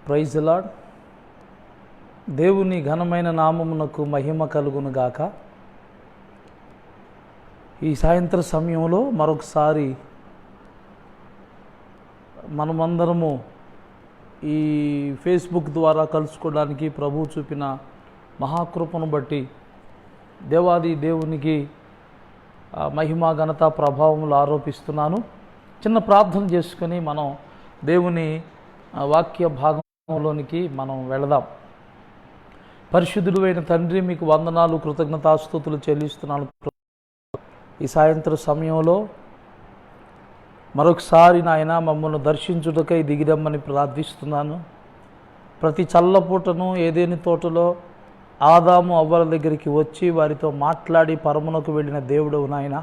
Praise the lord. దేవుని ఘనమైన నామమునకు మహిమ కలుగును గాక. ఈ సాయంత్ర సమయంలో మరొకసారి మనమందరము ఈ ఫేస్బుక్ ద్వారా కలుసుకోవడానికి ప్రభువు చూపిన మహాకృపను బట్టి దేవాది దేవునికి మహిమ ఘనత ప్రభావములు ఆరోపిస్తున్నాను. చిన్న ప్రార్థన చేసుకొని మనం దేవుని వాక్య భాగంలోనికి మనం వెళదాం. పరిశుద్ధుడు అయిన తండ్రి, మీకు వందనాలు, కృతజ్ఞతాస్తుతులు చెల్లిస్తున్నాను. ఈ సాయంత్రం సమయంలో మరొకసారి నాయన మమ్మల్ని దర్శించుటకై దిగిరమ్మని ప్రార్థిస్తున్నాను. ప్రతి చల్లపూటను ఏదేని తోటలో ఆదాము అవ్వల దగ్గరికి వచ్చి వారితో మాట్లాడి పరమునకు వెళ్ళిన దేవుడవు నాయన.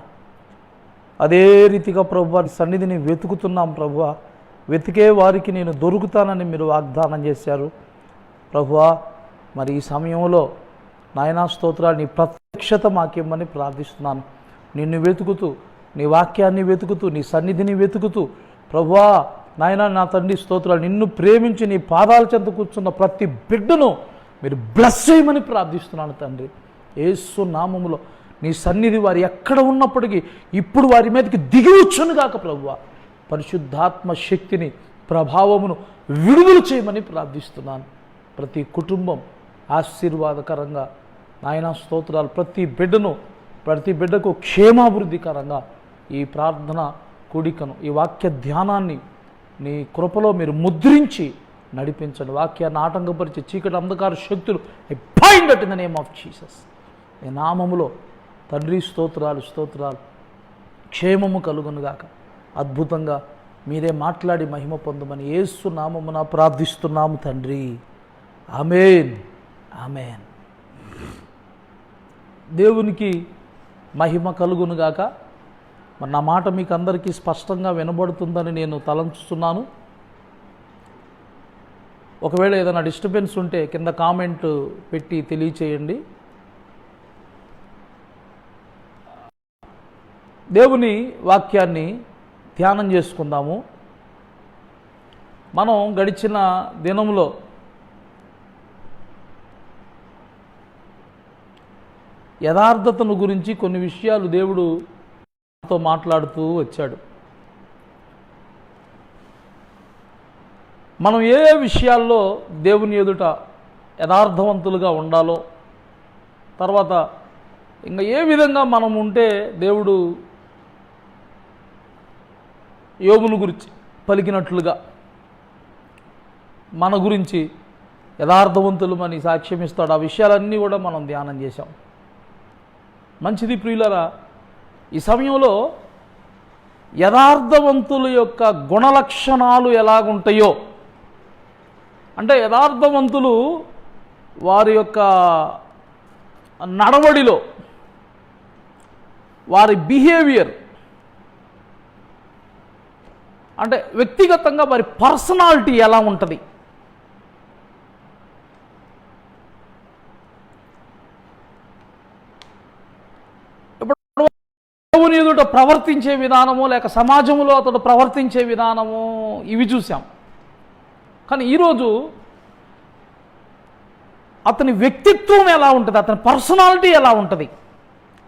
అదే రీతిగా ప్రభువా సన్నిధిని వెతుకుతున్నాం ప్రభువా. వెతికే వారికి నేను దొరుకుతానని మీరు వాగ్దానం చేశారు ప్రభువా. మరి ఈ సమయంలో నాయనా స్తోత్రాలు, నీ ప్రత్యక్షత మాకేమని ప్రార్థిస్తున్నాను. నిన్ను వెతుకుతూ, నీ వాక్యాన్ని వెతుకుతూ, నీ సన్నిధిని వెతుకుతూ ప్రభువా నాయనా నా తండ్రి స్తోత్రాలు, నిన్ను ప్రేమించి నీ పాదాల చెంత కూర్చున్న ప్రతి బిడ్డను మీరు బ్లెస్ చేయమని ప్రార్థిస్తున్నాను తండ్రి. యేసు నామములో నీ సన్నిధి వారు ఎక్కడ ఉన్నప్పటికీ ఇప్పుడు వారి మీదకి దిగి వచ్చును గాక ప్రభువా. పరిశుద్ధాత్మ శక్తిని, ప్రభావమును విడుదల చేయమని ప్రార్థిస్తున్నాను. ప్రతి కుటుంబం ఆశీర్వాదకరంగా నాయనా స్తోత్రాలు, ప్రతి బిడ్డకు క్షేమాభివృద్ధికరంగా ఈ ప్రార్థన కూడికను, ఈ వాక్య ధ్యానాన్ని నీ కృపలో మీరు ముద్రించి నడిపించండి. వాక్యాన్ని ఆటంకపరిచే చీకటి అంధకార శక్తులు I bind it in the name of Jesus. ఈ నామములో తండ్రి స్తోత్రాలు, క్షేమము కలుగునుగాక. అద్భుతంగా మీరే మాట్లాడి మహిమ పొందమని యేసు నామమున ప్రార్థిస్తున్నాము తండ్రి. ఆమేన్, ఆమేన్. దేవునికి మహిమ కలుగునుగాక. మరి నా మాట మీకు అందరికీ స్పష్టంగా వినబడుతుందని నేను తలంచుతున్నాను. ఒకవేళ ఏదైనా డిస్టర్బెన్స్ ఉంటే కింద కామెంట్ పెట్టి తెలియచేయండి. దేవుని వాక్యాన్ని ధ్యానం చేసుకుందాము. మనం గడిచిన దినంలో యథార్థతను గురించి కొన్ని విషయాలు దేవుడుతో మాట్లాడుతూ వచ్చాడు. మనం ఏ విషయాల్లో దేవుని ఎదుట యథార్థవంతులుగా ఉండాలో, తర్వాత ఇంకా ఏ విధంగా మనం ఉంటే దేవుడు యోబును గురించి పలికినట్లుగా మన గురించి యథార్థవంతులమని సాక్ష్యం ఇస్తాడు. ఆ విషయాలన్నీ కూడా మనం ధ్యానం చేశాం. మంచిది ప్రియులరా. ఈ సమయంలో యథార్థవంతుల యొక్క గుణలక్షణాలు ఎలాగుంటాయో, అంటే యథార్థవంతులు వారి యొక్క నడవడిలో, వారి బిహేవియర్, అంటే వ్యక్తిగతంగా వారి పర్సనాలిటీ ఎలా ఉంటుంది, దేవుని ఎదుట ప్రవర్తించే విధానము, లేక సమాజంలో అతడు ప్రవర్తించే విధానము, ఇవి చూసాం. కానీ ఈరోజు అతని వ్యక్తిత్వం ఎలా ఉంటుంది, అతని పర్సనాలిటీ ఎలా ఉంటుంది,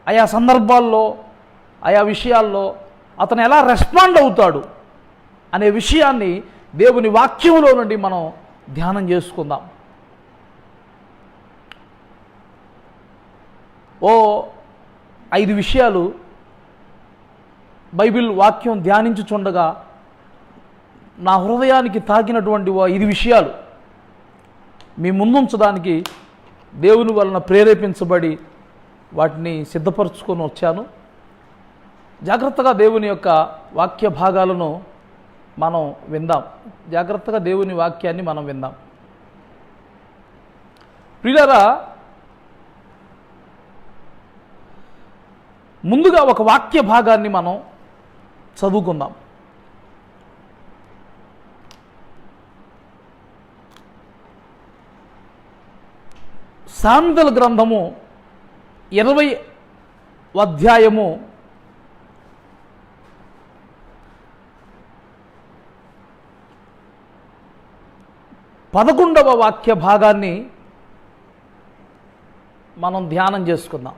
ఆయా సందర్భాల్లో, ఆయా విషయాల్లో అతను ఎలా రెస్పాండ్ అవుతాడు అనే విషయాన్ని దేవుని వాక్యంలో నుండి మనం ధ్యానం చేసుకుందాం. ఓ 5 విషయాలు బైబిల్ వాక్యం ధ్యానించుచుండగా నా హృదయానికి తాకినటువంటి 5 విషయాలు మీ ముందుంచడానికి దేవుని వలన ప్రేరేపించబడి వాటిని సిద్ధపరచుకొని వచ్చాను. జాగ్రత్తగా దేవుని యొక్క వాక్య భాగాలను మనం విందాం. జాగ్రత్తగా దేవుని వాక్యాన్ని మనం విందాం. ప్రియులారా, ముందుగా ఒక వాక్య భాగాన్ని మనం చదువుకుందాం. సామెతల గ్రంథము 20వ అధ్యాయము 10 11వ వాక్య భాగాన్ని మనం ధ్యానం చేసుకుందాం.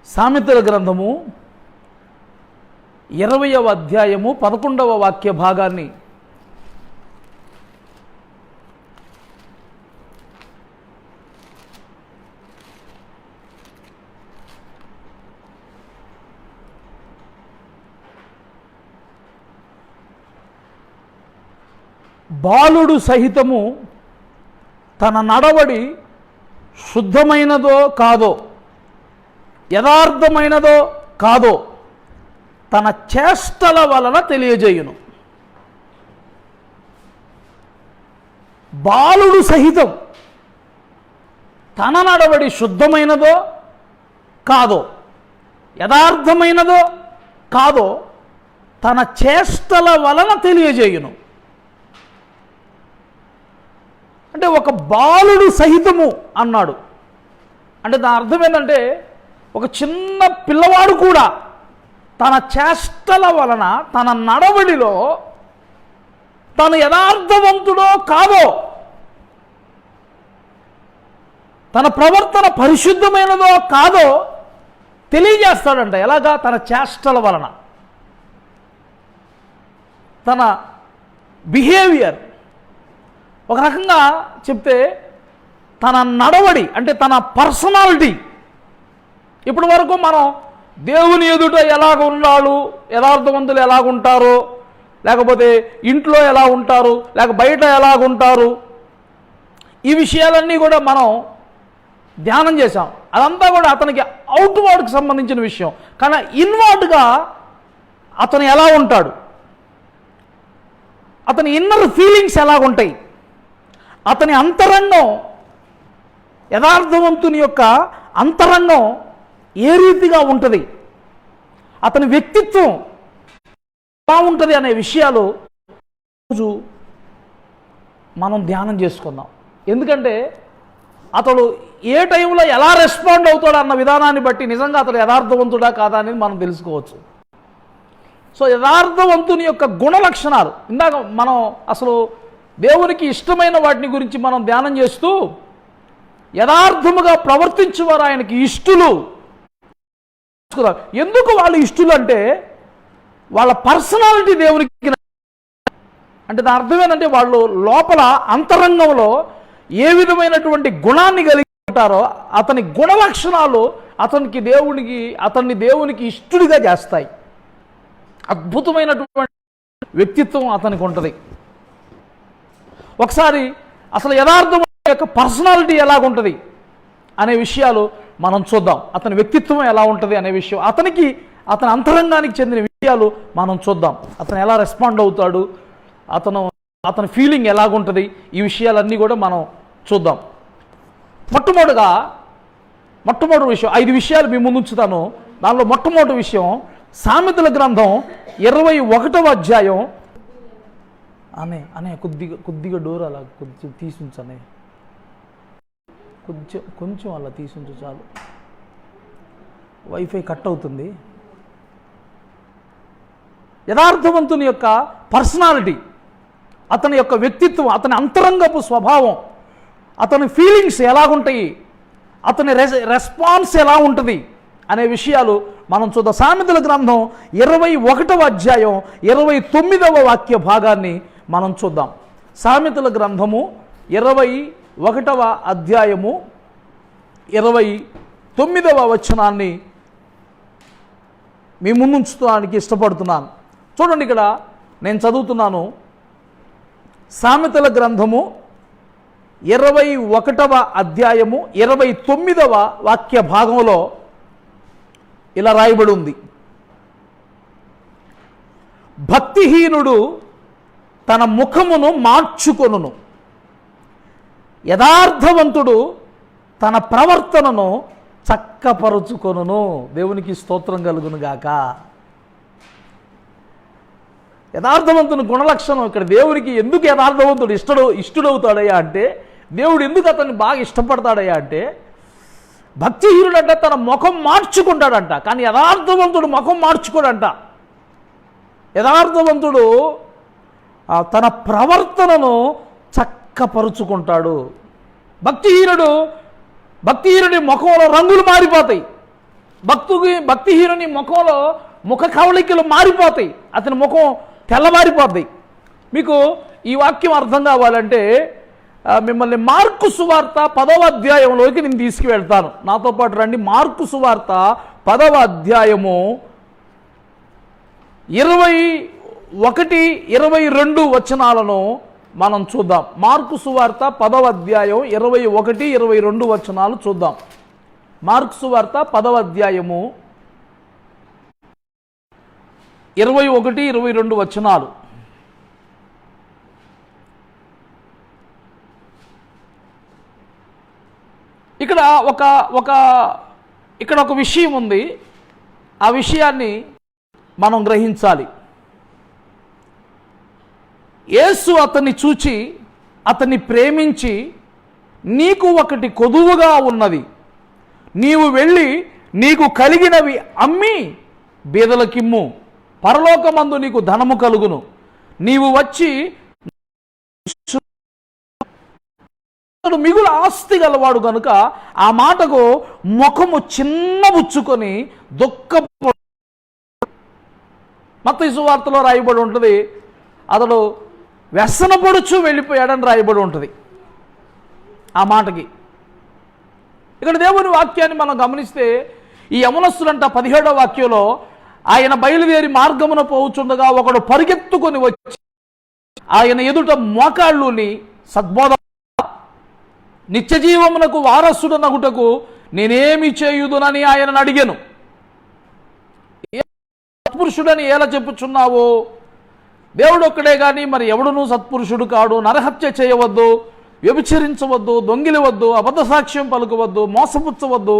సామెతల గ్రంథము 20వ అధ్యాయము 11వ వాక్య భాగాన్ని బాలుడు సహితము తన నడవడి శుద్ధమైనదో కాదో, యథార్థమైనదో కాదో తన చేష్టల వలన తెలియజేయును. బాలుడు సహితం తన నడవడి శుద్ధమైనదో కాదో, యథార్థమైనదో కాదో తన చేష్టల వలన తెలియజేయును. అంటే ఒక బాలుడు సహితము అన్నాడు అంటే దాని అర్థం ఏంటంటే ఒక చిన్న పిల్లవాడు కూడా తన చేష్టల వలన, తన నడవడిలో తను యథార్థవంతుడో కాదో, తన ప్రవర్తన పరిశుద్ధమైనదో కాదో తెలియజేస్తాడంట. ఎలాగా? తన చేష్టల వలన, తన బిహేవియర్. ఒక రకంగా చెప్తే తన నడవడి అంటే తన పర్సనాలిటీ. ఇప్పటి వరకు మనం దేవుని ఎదుట ఎలాగ ఉన్నాడు, యథార్థవంతులు ఎలాగుంటారో, లేకపోతే ఇంట్లో ఎలా ఉంటారు, లేక బయట ఎలాగుంటారు, ఈ విషయాలన్నీ కూడా మనం ధ్యానం చేశాం. అదంతా కూడా అతనికి అవుట్వర్డ్కి సంబంధించిన విషయం. కానీ ఇన్వర్డ్గా అతను ఎలా ఉంటాడు, అతని ఇన్నర్ ఫీలింగ్స్ ఎలాగుంటాయి, అతని అంతరంగం, యథార్థవంతుని యొక్క అంతరంగం ఏ రీతిగా ఉంటుంది, అతని వ్యక్తిత్వం ఎలా ఉంటుంది అనే విషయాలు రోజు మనం ధ్యానం చేసుకుందాం. ఎందుకంటే అతడు ఏ టైంలో ఎలా రెస్పాండ్ అవుతాడు అన్న విధానాన్ని బట్టి నిజంగా అతడు యథార్థవంతుడా కాదా అనేది మనం తెలుసుకోవచ్చు. సో యథార్థవంతుని యొక్క గుణ లక్షణాలు, ఇందాక మనం అసలు దేవునికి ఇష్టమైన వాటిని గురించి మనం ధ్యానం చేస్తూ యథార్థముగా ప్రవర్తించేవారు ఆయనకి ఇష్టలు. ఎందుకు వాళ్ళు ఇష్టలు అంటే వాళ్ళ పర్సనాలిటీ దేవునికి అంటే దాని అర్థం ఏంటంటే వాళ్ళు లోపల అంతరంగంలో ఏ విధమైనటువంటి గుణాన్ని కలిగి ఉంటారో అతని గుణ లక్షణాలు అతన్ని దేవునికి ఇష్టడిగా చేస్తాయి. అద్భుతమైనటువంటి వ్యక్తిత్వం అతనికి ఉంటుంది. ఒకసారి అసలు యథార్థం యొక్క పర్సనాలిటీ ఎలాగుంటుంది అనే విషయాలు మనం చూద్దాం. అతని వ్యక్తిత్వం ఎలా ఉంటుంది అనే విషయం, అతని అంతరంగానికి చెందిన విషయాలు మనం చూద్దాం. అతను ఎలా రెస్పాండ్ అవుతాడు, అతని ఫీలింగ్ ఎలాగుంటుంది, ఈ విషయాలన్నీ కూడా మనం చూద్దాం. మొట్టమొదటి విషయం 5 విషయాలు మీ ముందు ఉంచుతాను. దానిలో మొట్టమొదటి విషయం సామెతల గ్రంథం 21వ అధ్యాయం. అనే కొద్దిగా డోర్ అలా కొంచెం తీసుంచనే, కొంచెం అలా తీసుంచు చాలు, వైఫై కట్ అవుతుంది. యథార్థవంతుని యొక్క పర్సనాలిటీ, అతని యొక్క వ్యక్తిత్వం, అతని అంతరంగపు స్వభావం, అతని ఫీలింగ్స్ ఎలాగుంటాయి, అతని రెస్పాన్స్ ఎలా ఉంటుంది అనే విషయాలు మనం చూద్దాం. సామెతల గ్రంథం 21వ అధ్యాయం 29వ వాక్య భాగాన్ని మనం చూద్దాం. సామెతల గ్రంథము 21వ అధ్యాయము 29వ వచనాన్ని మీ ముందుంచడానికి ఇష్టపడుతున్నాను. చూడండి, ఇక్కడ నేను చదువుతున్నాను. సామెతల గ్రంథము 21వ అధ్యాయము 29వ వాక్య భాగంలో ఇలా రాయబడి ఉంది. భక్తిహీనుడు తన ముఖమును మార్చుకొనును, యథార్థవంతుడు తన ప్రవర్తనను చక్కపరుచుకొనును. దేవునికి స్తోత్రం కలుగును గాక. యథార్థవంతుని గుణలక్షణం. ఇక్కడ దేవునికి ఎందుకు యథార్థవంతుడు ఇష్టడవుతాడయ్యా అంటే, దేవుడు ఎందుకు అతన్ని బాగా ఇష్టపడతాడయ్యా అంటే, భక్తిహీనుడంట తన ముఖం మార్చుకుంటాడంట, కానీ యథార్థవంతుడు ముఖం మార్చుకోడంట. యథార్థవంతుడు తన ప్రవర్తనను చక్కపరుచుకుంటాడు. భక్తిహీనుడి ముఖంలో రంగులు మారిపోతాయి. భక్తిహీనుని ముఖంలో ముఖ కవళికలు మారిపోతాయి. అతని ముఖం తెల్లమారిపోతాయి. మీకు ఈ వాక్యం అర్థం కావాలంటే మిమ్మల్ని మార్కు సువార్త 10వ అధ్యాయంలోకి నేను తీసుకువెళ్తాను. నాతో పాటు రండి. మార్కు సువార్త 10వ అధ్యాయము 21, 22 వచనాలను మనం చూద్దాం. మార్కు సువార్త 10వ అధ్యాయం 21, 22 వచనాలు చూద్దాం. మార్కు సువార్త 10వ అధ్యాయము 21, 22 వచనాలు. ఇక్కడ ఒక విషయం ఉంది. ఆ విషయాన్ని మనం గ్రహించాలి. యేసు అతన్ని చూచి అతన్ని ప్రేమించి, నీకు ఒకటి కొదువుగా ఉన్నది, నీవు వెళ్ళి నీకు కలిగినవి అమ్మి బీదలకిమ్ము, పరలోకమందు నీకు ధనము కలుగును, నీవు వచ్చి మిగులు ఆస్తి గలవాడు కనుక ఆ మాటకు ముఖము చిన్నబుచ్చుకొని దుఃఖపడు. మత్తయి సువార్తలో రాయబడి ఉంటుంది, అతడు వ్యసనపడుచు వెళ్ళిపోయాడని రాయబడి ఉంటుంది ఆ మాటకి. ఇక్కడ దేవుని వాక్యాన్ని మనం గమనిస్తే, ఈ యవనస్తులంట 17వ వాక్యంలో, ఆయన బయలుదేరి మార్గమున పోవుచుండగా ఒకడు పరిగెత్తుకొని వచ్చి ఆయన ఎదుట మోకాళ్ళుని, సద్బోధ, నిత్యజీవమునకు వారసుడనగుటకు నేనేమి చేయుదునని ఆయనను అడిగాను. సత్పురుషుడని ఎలా చెప్పుచున్నావు? దేవుడు ఒక్కడే కానీ మరి ఎవడునూ సత్పురుషుడు కాడు. నరహత్య చేయవద్దు, వ్యభిచరించవద్దు, దొంగిలవద్దు, అబద్ధ సాక్ష్యం పలుకవద్దు, మోసపుచ్చవద్దు,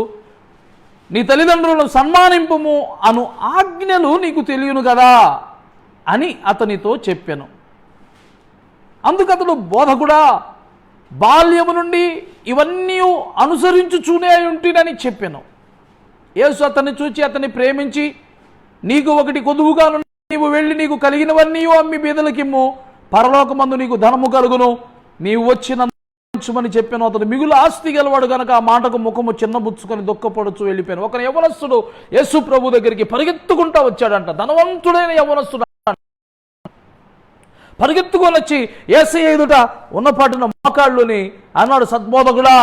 నీ తల్లిదండ్రులను సన్మానింపుము అను ఆజ్ఞలు నీకు తెలియను కదా అని అతనితో చెప్పాను. అందుకతడు, బోధకుడా, బాల్యము నుండి ఇవన్నీ అనుసరించుచూనే ఉంటునని చెప్పాను. యేసు అతన్ని చూచి అతన్ని ప్రేమించి, నీకు ఒకటి కొదువుగా, నీవు వెళ్ళి నీకు కలిగినవన్నీ అమ్మి బీదలకిమ్ము, పరలోకమందు నీకు ధనము కలుగును, నీవు వచ్చినమని చెప్పాను. అతను మిగులు ఆస్తి గలవాడు కనుక ఆ మాటకు ముఖము చిన్నబుచ్చుకొని దుఃఖపడుచు వెళ్ళిపోయాను. ఒక యవనస్తుడు యేసు ప్రభు దగ్గరికి పరిగెత్తుకుంటా వచ్చాడంట. ధనవంతుడైన యవనస్తుడు పరిగెత్తుకొని వచ్చి యేసయ్య ఎదుట ఉన్నపాటున మోకాళ్ళుని అన్నాడు, సద్బోధకుడా,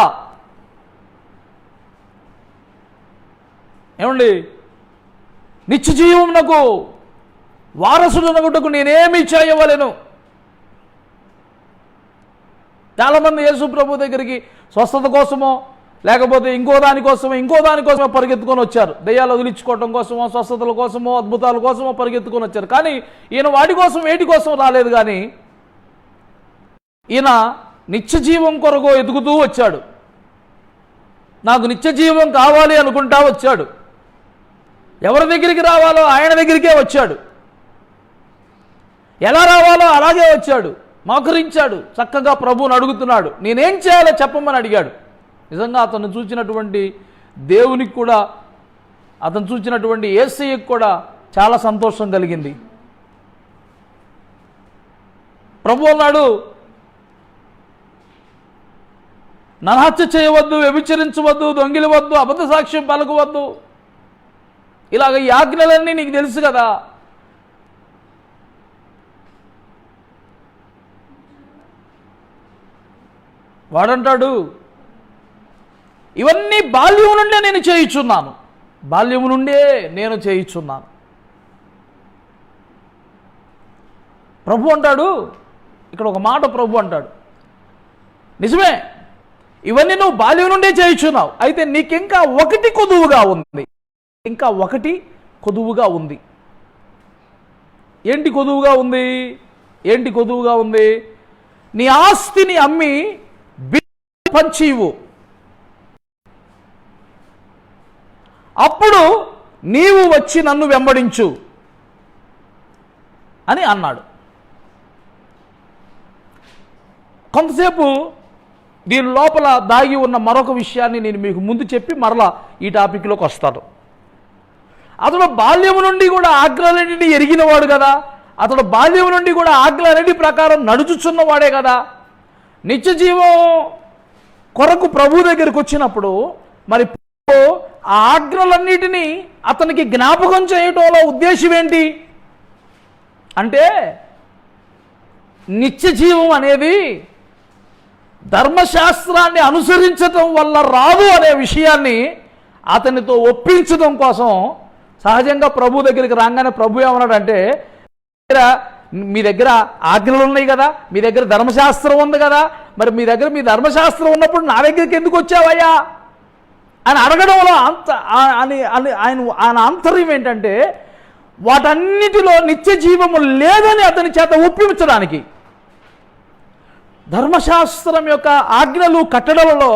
ఏమండి, నిత్యజీవమునకు వారసుడనగుటకు నేనేమి చేయవలెను? చాలామంది యేసు ప్రభు దగ్గరికి స్వస్థత కోసమో లేకపోతే ఇంకో దానికోసమో పరిగెత్తుకొని వచ్చారు. దయ్యాలు వదిలించుకోవడం కోసమో, స్వస్థతల కోసమో, అద్భుతాల కోసమో పరిగెత్తుకొని వచ్చారు. కానీ ఈయన వేటి కోసం రాలేదు. కానీ ఈయన నిత్యజీవం కొరకు ఎదుగుతూ వచ్చాడు. నాకు నిత్యజీవం కావాలి అనుకుంటా వచ్చాడు. ఎవరి దగ్గరికి రావాలో ఆయన దగ్గరికే వచ్చాడు. ఎలా రావాలో అలాగే వచ్చాడు. మోకరించాడు, చక్కగా ప్రభువుని అడుగుతున్నాడు. నేనేం చేయాలో చెప్పమని అడిగాడు. నిజంగా అతను చూసినటువంటి దేవునికి కూడా, అతను చూసినటువంటి యేసయ్యకు కూడా చాలా సంతోషం కలిగింది. ప్రభు అన్నాడు, నరహత్య చేయవద్దు, వ్యభిచరించవద్దు, దొంగిలవద్దు, అబద్ధ సాక్ష్యం పలకవద్దు, ఇలాగ ఈ ఆజ్ఞలన్నీ నీకు తెలుసు కదా. వాడంటాడు, ఇవన్నీ బాల్యము నుండే నేను చేయుచున్నాను. ప్రభు అంటాడు, ఇక్కడ ఒక మాట ప్రభు అంటాడు, నిజమే, ఇవన్నీ నువ్వు బాల్యం నుండే చేయుచున్నావు. అయితే నీకింకా ఒకటి కొదువుగా ఉంది. ఏంటి కొదువుగా ఉంది? నీ ఆస్తిని అమ్మి పంచివు, అప్పుడు నీవు వచ్చి నన్ను వెంబడించు. అని అన్నాడు. కొంతసేపు దీని లోపల దాగి ఉన్న మరొక విషయాన్ని నేను మీకు ముందు చెప్పి మరలా ఈ టాపిక్లోకి వస్తాను. అతడు బాల్యము నుండి కూడా ఆజ్ఞలన్నింటినీ ఎరిగినవాడు కదా, అతడు బాల్యము నుండి కూడా ఆజ్ఞలన్నింటి ప్రకారం నడుచుచున్నవాడే కదా. నిత్య జీవం కొరకు ప్రభు దగ్గరికి వచ్చినప్పుడు మరి ఆ ఆజ్ఞలన్నిటినీ అతనికి జ్ఞాపకం చేయటంలో ఉద్దేశం ఏంటి అంటే, నిత్య జీవం అనేది ధర్మశాస్త్రాన్ని అనుసరించటం వల్ల రాదు అనే విషయాన్ని అతనితో ఒప్పించడం కోసం సహజంగా ప్రభు దగ్గరికి రాగానే ప్రభు ఏమన్నాడంటే, మీ దగ్గర ఆజ్ఞలు ఉన్నాయి కదా, మీ దగ్గర ధర్మశాస్త్రం ఉంది కదా, మరి మీ దగ్గర మీ ధర్మశాస్త్రం ఉన్నప్పుడు నా దగ్గరికి ఎందుకు వచ్చావయ్యా అని అడగడంలో ఆయన ఆంతర్యం ఏంటంటే, వాటన్నిటిలో నిత్య జీవము లేదని అతని చేత ఒప్పించడానికి. ధర్మశాస్త్రం యొక్క ఆజ్ఞలు కట్టడలలో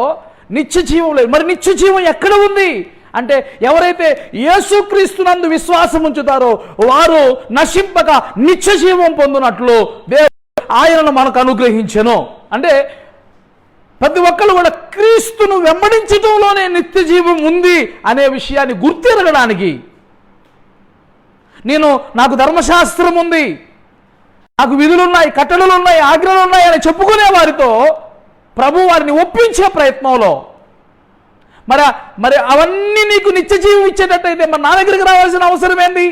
నిత్య జీవం లేదు. మరి నిత్య జీవం ఎక్కడ ఉంది అంటే, ఎవరైతే యేసుక్రీస్తునందు విశ్వాసం ఉంచుతారో వారు నశింపక నిత్య జీవం పొందినట్లు దేవుడు ఆయనను మనకు అనుగ్రహించెను. అంటే ప్రతి ఒక్కరు కూడా క్రీస్తును వెంబడించడంలోనే నిత్య జీవం ఉంది అనే విషయాన్ని గుర్తిరగడానికి, నాకు ధర్మశాస్త్రం ఉంది, నాకు విధులున్నాయి, కట్టడలు ఉన్నాయి, ఆజ్ఞలు ఉన్నాయి అని చెప్పుకునే వారితో ప్రభు వారిని ఒప్పించే ప్రయత్నంలో మరి అవన్నీ నీకు నిత్య జీవం ఇచ్చేటట్టయితే మరి నా దగ్గరికి రావాల్సిన అవసరం ఏంది?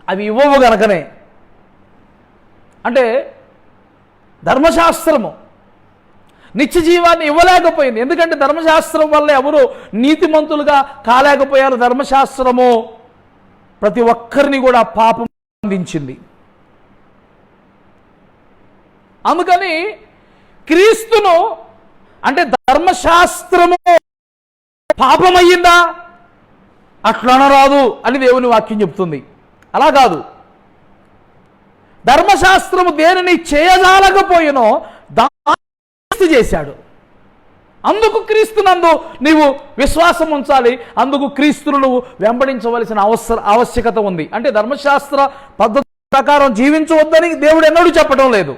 అవి ఇవ్వవు గనకనే. అంటే ధర్మశాస్త్రము నిత్య జీవాన్ని ఇవ్వలేకపోయింది. ఎందుకంటే ధర్మశాస్త్రం వల్ల ఎవరు నీతిమంతులుగా కాలేకపోయారు. ధర్మశాస్త్రము ప్రతి ఒక్కరిని కూడా పాపం అందించింది. అందుకని క్రీస్తును అంటే ధర్మశాస్త్రము పాపమయ్యిందా అట్లనరాదు అని దేవుని వాక్యం చెప్తుంది. అలా కాదు, ధర్మశాస్త్రము దేనిని చేయజాలకపోయినో దాన్ని చేశాడు. అందుకు క్రీస్తునందు నీవు విశ్వాసం ఉంచాలి, అందుకు క్రీస్తును నువ్వు వెంబడించవలసిన ఆవశ్యకత ఉంది. అంటే ధర్మశాస్త్ర పద్ధతి ప్రకారం జీవించవద్దని దేవుడు ఎన్నడూ చెప్పడం లేదు.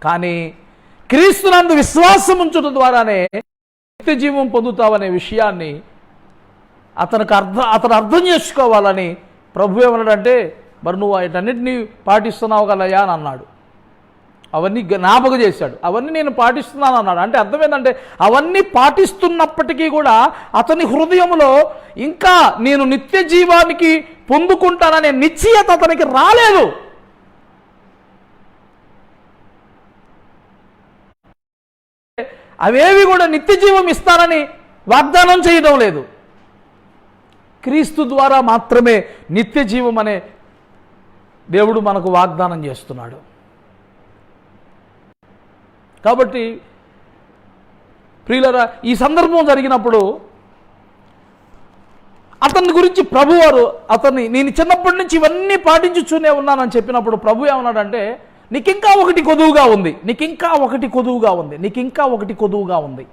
కానీ క్రీస్తునందు విశ్వాసం ఉంచడం ద్వారానే నిత్య జీవం పొందుతావనే విషయాన్ని అతను అర్థం చేసుకోవాలని ప్రభు ఏమన్నాడంటే, మరి నువ్వు వీటన్నిటినీ పాటిస్తున్నావు కదయ్యా అని అన్నాడు. అవన్నీ జ్ఞాపకం చేశాడు. అవన్నీ నేను పాటిస్తున్నాను అన్నాడు. అంటే అర్థం ఏంటంటే, అవన్నీ పాటిస్తున్నప్పటికీ కూడా అతని హృదయంలో ఇంకా నేను నిత్య జీవానికి పొందుకుంటాననే నిశ్చయత అతనికి రాలేదు. అవేవి కూడా నిత్య జీవం ఇస్తానని వాగ్దానం చేయడం లేదు. క్రీస్తు ద్వారా మాత్రమే నిత్య జీవం అనే దేవుడు మనకు వాగ్దానం చేస్తున్నాడు. కాబట్టి ప్రియులరా, ఈ సందర్భం జరిగినప్పుడు అతని గురించి ప్రభువారు నేను చిన్నప్పటి నుంచి ఇవన్నీ పాటించుతూనే ఉన్నానని చెప్పినప్పుడు ప్రభు ఏమన్నాడంటే, నీకింకా ఒకటి కొదువుగా ఉంది, నీకింకా ఒకటి కొదువుగా ఉంది, నీకింకా ఒకటి కొదువుగా ఉంది.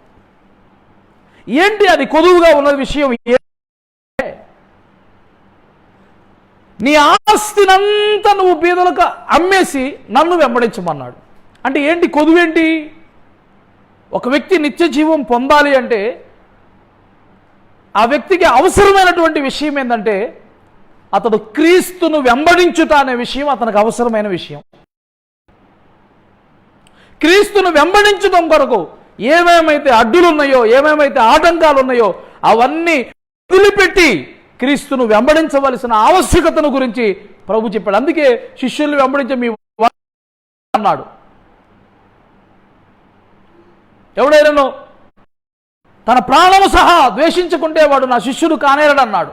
ఏంటి అది కొదువుగా ఉన్న విషయం? నీ ఆస్తినంతా నువ్వు బీదలకు అమ్మేసి నన్ను వెంబడించమన్నాడు. అంటే ఏంటి కొదువేంటి? ఒక వ్యక్తి నిత్య జీవం పొందాలి అంటే ఆ వ్యక్తికి అవసరమైనటువంటి విషయం ఏంటంటే, అతడు క్రీస్తును వెంబడించుట అనే విషయం అతనికి అవసరమైన విషయం. క్రీస్తును వెంబడించడం కొరకు ఏమేమైతే అడ్డులున్నాయో, ఏమేమైతే ఆటంకాలు ఉన్నాయో అవన్నీ వదిలిపెట్టి క్రీస్తును వెంబడించవలసిన ఆవశ్యకతను గురించి ప్రభు చెప్పాడు. అందుకే శిష్యుల్ని వెంబడించే మీ అన్నాడు. ఎవడైనా తన ప్రాణము సహా ద్వేషించుకుంటే వాడు నా శిష్యుడు కానేరడు అన్నాడు.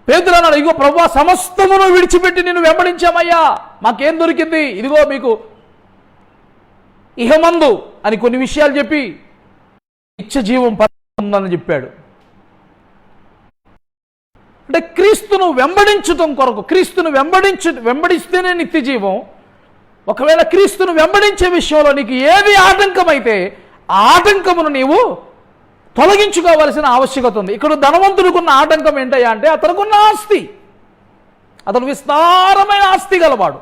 పేతురు అన్నాడు, ఇగో ప్రభువా, సమస్తమును విడిచిపెట్టి నిన్ను వెంబడించామయ్యా, మాకేం దొరికింది? ఇదిగో మీకు ఇహమందు అని కొన్ని విషయాలు చెప్పి నిత్య జీవం ఉందని చెప్పాడు. అంటే క్రీస్తును వెంబడించటం కొరకు, క్రీస్తును వెంబడిస్తేనే నిత్య జీవం. ఒకవేళ క్రీస్తును వెంబడించే విషయంలో నీకు ఏది ఆటంకమైతే ఆ ఆటంకమును నీవు తొలగించుకోవలసిన ఆవశ్యకత ఉంది. ఇక్కడ ధనవంతుడికున్న ఆటంకం ఏంటయ్యా అంటే అతనుకున్న ఆస్తి. అతను విస్తారమైన ఆస్తి గలవాడు.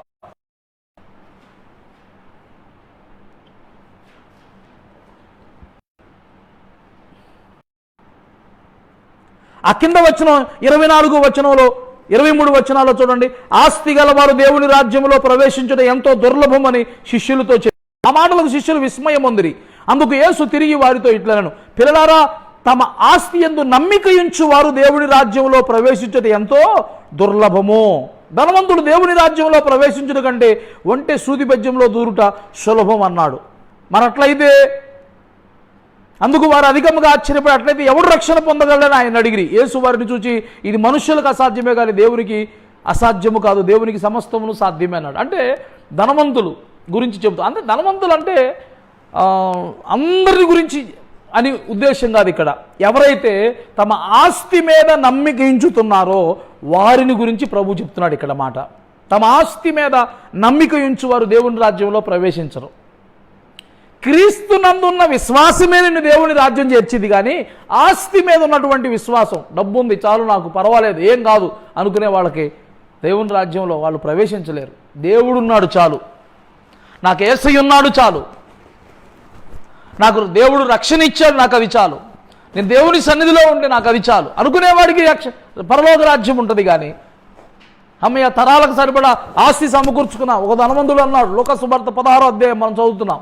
ఆ కింద వచనం 24 వచనంలో 23 వచనాల్లో చూడండి, ఆస్తి గలవారు దేవుని రాజ్యంలో ప్రవేశించడం ఎంతో దుర్లభమని శిష్యులతో చెప్పారు. ఆ మాటలకు శిష్యులు విస్మయం పొందిరి. అందుకు యేసు తిరిగి వారితో ఇట్లనెను, పిల్లలారా, తమ ఆస్తి యందు నమ్మిక ఉంచు వారు దేవుని రాజ్యంలో ప్రవేశించడం ఎంతో దుర్లభము. ధనవంతుడు దేవుని రాజ్యంలో ప్రవేశించడం కంటే ఒంటె సూది బెజ్యంలో దూరుట సులభం అన్నాడు. మరట్లయితే అందుకు వారు అధికంగా ఆశ్చర్యపడి, అట్లయితే ఎవడు రక్షణ పొందగలడని ఆయన అడిగిరి. యేసు వారిని చూచి, ఇది మనుష్యులకు అసాధ్యమే కానీ దేవునికి అసాధ్యము కాదు, దేవునికి సమస్తమును సాధ్యమే అన్నాడు. అంటే ధనవంతులు గురించి చెబుతా. అంటే ధనవంతులు అంటే అందరి గురించి అని ఉద్దేశం కాదు. ఇక్కడ ఎవరైతే తమ ఆస్తి మీద నమ్మిక ఉంచుతున్నారో వారిని గురించి ప్రభు చెప్తున్నాడు ఇక్కడ మాట. తమ ఆస్తి మీద నమ్మిక ఉంచువారు దేవుని రాజ్యంలో ప్రవేశించరు. క్రీస్తు నందున్న విశ్వాసమే నిన్ను దేవుని రాజ్యం చేర్చింది, కానీ ఆస్తి మీద ఉన్నటువంటి విశ్వాసం, డబ్బు ఉంది చాలు నాకు పర్వాలేదు ఏం కాదు అనుకునే వాళ్ళకి దేవుని రాజ్యంలో వాళ్ళు ప్రవేశించలేరు. దేవుడున్నాడు చాలు, నాకు యేసయ్య ఉన్నాడు చాలు, నాకు దేవుడు రక్షణ ఇచ్చాడు నాకు అది చాలు, నేను దేవుని సన్నిధిలో ఉంటే నాకు అది చాలు అనుకునేవాడికి పరలోక రాజ్యం ఉంటుంది. కానీ అమ్మయ్య తరాలకు సరిపడా ఆస్తి సమకూర్చుకున్నా. ఒక ధనవంతుడు అన్నాడు, లోక సువార్త 16వ అధ్యాయం మనం చదువుతున్నాం.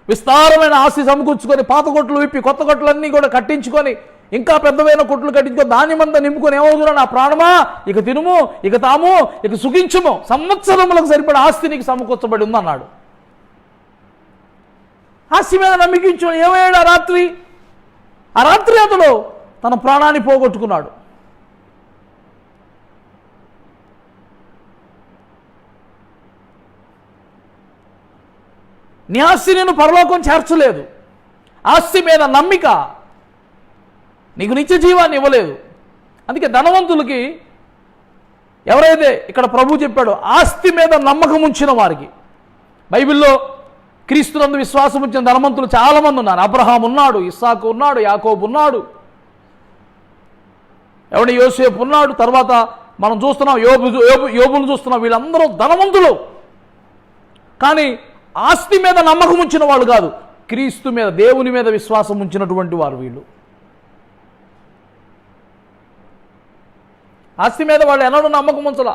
విస్తారమైన ఆస్తి సమకూర్చుకొని పాత కొట్లు విప్పి కొత్త కొట్లన్నీ కూడా కట్టించుకొని ఇంకా పెద్దవైన కొట్లు కట్టించుకొని ధాన్యమంతా నింపుకొని ఏమవుతున్నా, నా ప్రాణమా ఇక తినుము, ఇక తాము, ఇక సుఖించుము, సంవత్సరములకు సరిపడా ఆస్తి నీకు సమకూర్చబడి ఉందన్నాడు. ఆస్తి మీద నమ్మికించు ఏమయ్యాడు ఆ రాత్రి అతడు తన ప్రాణాన్ని పోగొట్టుకున్నాడు. నీ ఆస్తి నేను పరలోకం చేర్చలేదు. ఆస్తి మీద నమ్మిక నీకు నిత్య జీవాన్ని ఇవ్వలేదు. అందుకే ధనవంతులకి ఎవరైతే ఇక్కడ ప్రభు చెప్పాడో ఆస్తి మీద నమ్మకం ఉంచిన వారికి, బైబిల్లో క్రీస్తునందు విశ్వాసం ఉంచిన ధనవంతులు చాలామంది ఉన్నారు. అబ్రహాం ఉన్నాడు, ఇస్సాకు ఉన్నాడు, యాకోబు ఉన్నాడు, యోసేపు ఉన్నాడు, తర్వాత మనం చూస్తున్నాం యోబును చూస్తున్నాం. వీళ్ళందరూ ధనవంతులు, కానీ ఆస్తి మీద నమ్మకం ఉంచిన వాళ్ళు కాదు, క్రీస్తు మీద దేవుని మీద విశ్వాసం ఉంచినటువంటి వారు వీళ్ళు. ఆస్తి మీద వాళ్ళు ఎన్నడూ నమ్మకం ఉంచలా.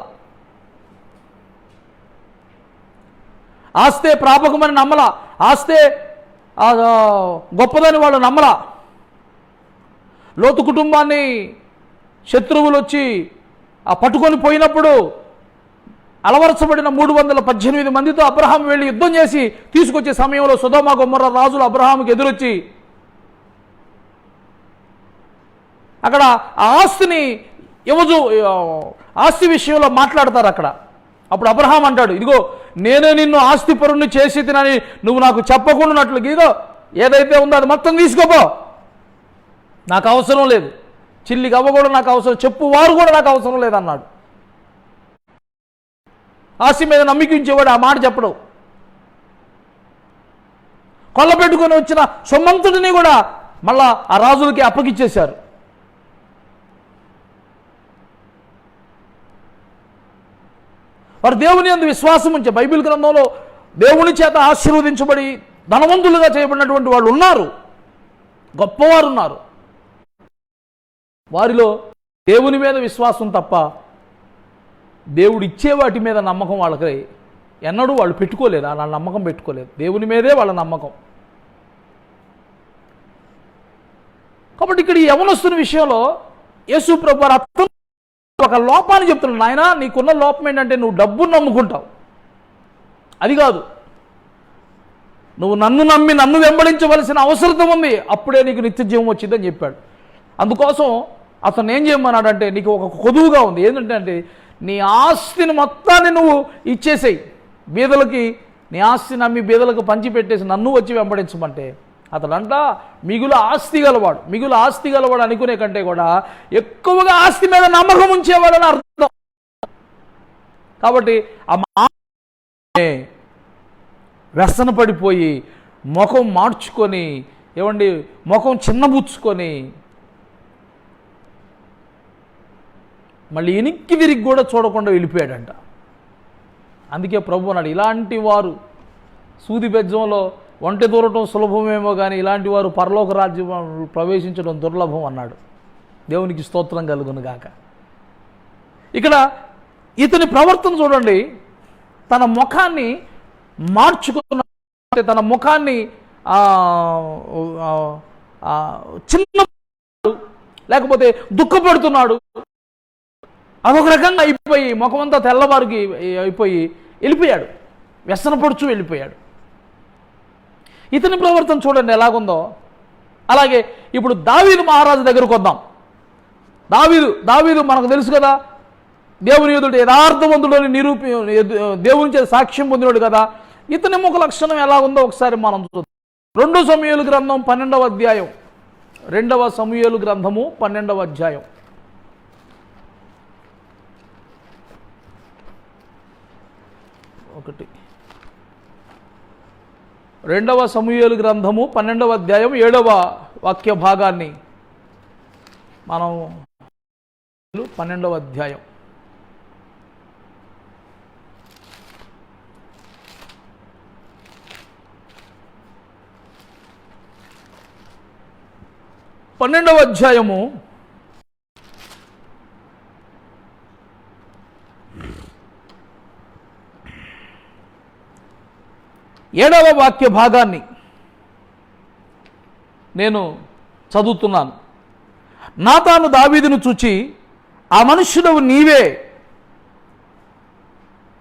ఆస్తే ప్రాపకమని నమ్మలా, ఆస్తే గొప్పదని వాళ్ళు నమ్మలా. లోతు కుటుంబాన్ని శత్రువులు వచ్చి పట్టుకొని పోయినప్పుడు అలవరచబడిన 318 మందితో అబ్రహాం వెళ్ళి యుద్ధం చేసి తీసుకొచ్చే సమయంలో సొదొమ గొమొర్రా రాజులు అబ్రహాంకి ఎదురొచ్చి అక్కడ ఆస్తిని ఆస్తి విషయంలో మాట్లాడతారు అక్కడ. అప్పుడు అబ్రహాం అంటాడు, ఇదిగో నేనే నిన్ను ఆస్తి పరుణ్ణి చేసి తినని నువ్వు నాకు చెప్పకుండానట్లు, ఇదిగో ఏదైతే ఉందో అది మొత్తం తీసుకోపో, నాకు అవసరం లేదు, చిల్లికి అవ్వ కూడా నాకు అవసరం, చెప్పువారు కూడా నాకు అవసరం లేదన్నాడు. ఆస్తి మీద నమ్మికించేవాడు ఆ మాట చెప్పడం. కొల్లపెట్టుకొని వచ్చిన సొమ్మంతుడిని కూడా మళ్ళా ఆ రాజులకి అప్పగిచ్చేశారు. వారు దేవుని యందు విశ్వాసం ఉంచే, బైబిల్ గ్రంథంలో దేవుని చేత ఆశీర్వదించబడి ధనవంతులుగా చేయబడినటువంటి వాళ్ళు ఉన్నారు, గొప్పవారు ఉన్నారు. వారిలో దేవుని మీద విశ్వాసం తప్ప దేవుడు ఇచ్చే వాటి మీద నమ్మకం వాళ్ళకి ఎన్నడూ వాళ్ళు పెట్టుకోలేదు. అలా నమ్మకం పెట్టుకోలేదు, దేవుని మీదే వాళ్ళ నమ్మకం. కాబట్టి ఇక్కడ ఈ యవనస్తుని విషయంలో యేసు ప్రభు అర్థం ఒక లోపాన్ని చెప్తున్నాడు. నాయన నీకున్న లోపం ఏంటంటే నువ్వు డబ్బును నమ్ముకుంటావు, అది కాదు, నువ్వు నన్ను నమ్మి నన్ను వెంబడించవలసిన అవసరం ఉంది, అప్పుడే నీకు నిత్య జీవం వచ్చిందని చెప్పాడు. అందుకోసం అతను ఏం చేయమన్నాడంటే, నీకు ఒక కొదువుగా ఉంది ఏంటంటే నీ ఆస్తిని మొత్తాన్ని నువ్వు ఇచ్చేసేయి బీదలకి, నీ ఆస్తిని నమ్మి బీదలకు పంచిపెట్టేసి నన్ను వచ్చి వెంబడించమంటే అతడంట మిగులు ఆస్తి గలవాడు అనుకునే కంటే కూడా ఎక్కువగా ఆస్తి మీద నమ్మకం ఉంచేవాడు అని అర్థం. కాబట్టి ఆ వ్యసన పడిపోయి ముఖం మార్చుకొని ఏమండి ముఖం చిన్నబుచ్చుకొని మళ్ళీ ఎనిక్కి తిరిగి కూడా చూడకుండా వెళ్ళిపోయాడంట. అందుకే ప్రభు అన్నాడు, ఇలాంటి వారు సూది బెజ్జంలో ఒంటె దూరటం సులభమేమో కానీ ఇలాంటి వారు పరలోక రాజ్యం ప్రవేశించడం దుర్లభం అన్నాడు. దేవునికి స్తోత్రం కలుగును గాక. ఇక్కడ ఇతని ప్రవర్తన చూడండి, తన ముఖాన్ని మార్చుకున్న, తన ముఖాన్ని చిన్న లేకపోతే దుఃఖపడుతున్నాడు, అదొక రకంగా అయిపోయి ముఖమంతా తెల్లవారికి అయిపోయి వెళ్ళిపోయాడు, వ్యసనపడుచు వెళ్ళిపోయాడు. ఇతని ప్రవర్తన చూడండి ఎలాగుందో. అలాగే ఇప్పుడు దావీదు మహారాజు దగ్గరకు వద్దాం. దావీదు మనకు తెలుసు కదా, దేవుని ఎదుట యథార్థవంతుడని దేవుని చేత సాక్ష్యం పొందినాడు కదా. ఇతని ముఖ లక్షణం ఎలా ఉందో ఒకసారి మనం చూద్దాం. 2 సమూయేలు గ్రంథం 12వ అధ్యాయం, 2వ సమూయేలు గ్రంథము 12వ అధ్యాయం. ఒకటి 2వ సమూయేలు గ్రంథము 12వ అధ్యాయం 7వ వాక్య భాగాన్ని మనం 12వ అధ్యాయం పన్నెండవ అధ్యాయము 7వ వాక్య భాగాన్ని నేను చదువుతున్నాను. నాతాను దావీదును చూచి, ఆ మనుష్యుడవు నీవే,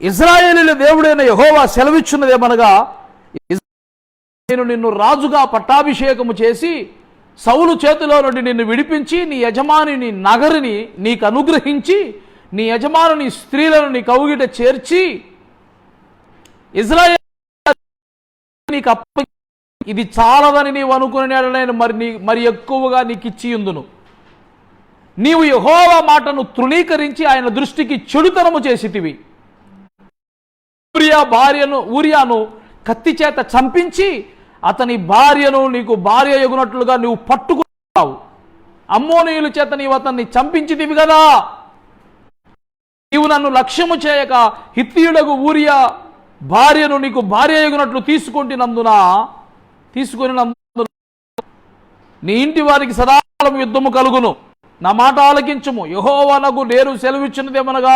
ఇశ్రాయేలీయుల దేవుడైన యెహోవా సెలవిచ్చున్నదేమనగా, నేను నిన్ను రాజుగా పట్టాభిషేకము చేసి సౌలు చేతిలో నుండి నిన్ను విడిపించి నీ యజమాని నగరిని నీకు అనుగ్రహించి నీ యజమానుని స్త్రీలను నీ కౌగిట చేర్చి ఇశ్రాయేలు నీకు ఇది చాలదని నీవు అనుకునే మరి ఎక్కువగా నీకు ఇచ్చియుందును. నీవు యెహోవా మాటను తృణీకరించి ఆయన దృష్టికి చెడుతనము చేసితివి. ఊరియాను కత్తి చేత చంపించి అతని భార్యను నీకు భార్య ఎగునట్లుగా నువ్వు పట్టుకున్నావు. అమ్మోనీయుల చేత నీవు అతన్ని చంపించితివి కదా. నీవు నన్ను లక్ష్యము చేయక హిత్తీయుడగు ఊరియా భార్యను నీకు భార్య ఎగునట్లు తీసుకొని నీ ఇంటి వారికి సదాకాలం యుద్ధము కలుగును. నా మాట ఆలకించుము. యెహోవానగు నేను సెలవిచ్చినదేమనగా,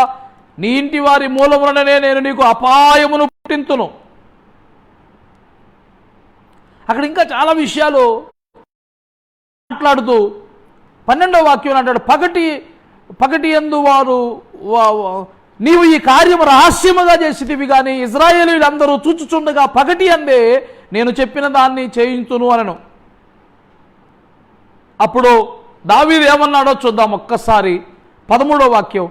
నీ ఇంటి వారి మూలములనే నేను నీకు అపాయమును పుట్టింతును. అక్కడ ఇంకా చాలా విషయాలు మాట్లాడుతూ 12వ వాక్యం అంటాడు, పగటి యందు వారు నీవు ఈ కార్యము రహస్యముగా చేసితివి కానీ ఇశ్రాయేలీయులందరూ చూచుచుండగా పగటి అందే నేను చెప్పిన దాన్ని చేయించును అనను. అప్పుడు దావీదు ఏమన్నాడో చూద్దాం ఒక్కసారి. 13వ వాక్యం,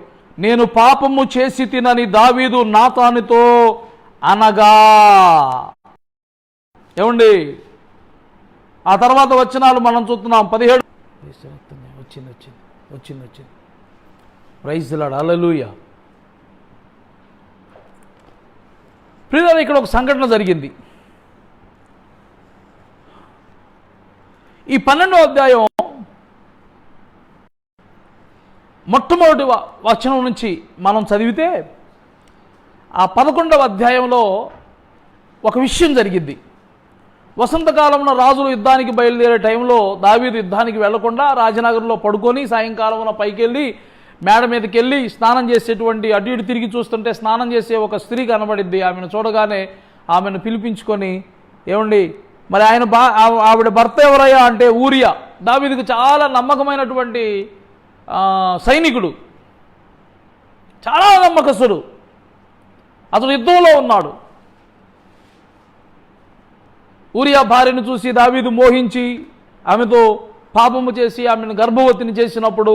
నేను పాపము చేసి తినని దావీదు నాతానుతో అనగా. ఏమండి, ఆ తర్వాత వచనాలు మనం చూస్తున్నాం. 17 వచ్చింది. ప్రైజ్ ది లార్డ్, హల్లెలూయా. ప్రియులారా, ఇక్కడ ఒక సంఘటన జరిగింది. ఈ 12వ అధ్యాయం మొట్టమొదటి వచనం నుంచి మనం చదివితే ఆ 11వ అధ్యాయంలో ఒక విషయం జరిగింది. వసంతకాలంలో రాజులు యుద్ధానికి బయలుదేరే టైంలో దావీదు యుద్ధానికి వెళ్లకుండా రాజనగరంలో పడుకొని సాయంకాలంలో పైకి వెళ్ళి మేడ మీదకి వెళ్ళి స్నానం చేసేటువంటి అటు ఇటు తిరిగి చూస్తుంటే స్నానం చేసే ఒక స్త్రీ కనబడింది. ఆమెను చూడగానే ఆమెను పిలిపించుకొని, ఏమండి మరి ఆవిడ భర్త ఎవరయ్యా అంటే ఊరియా, దావీదుకు చాలా నమ్మకమైనటువంటి సైనికుడు, చాలా నమ్మకస్తుడు. అతను యుద్ధంలో ఉన్నాడు. ఊరియా భార్యను చూసి దావీదు మోహించి ఆమెతో పాపము చేసి ఆమెను గర్భవతిని చేసినప్పుడు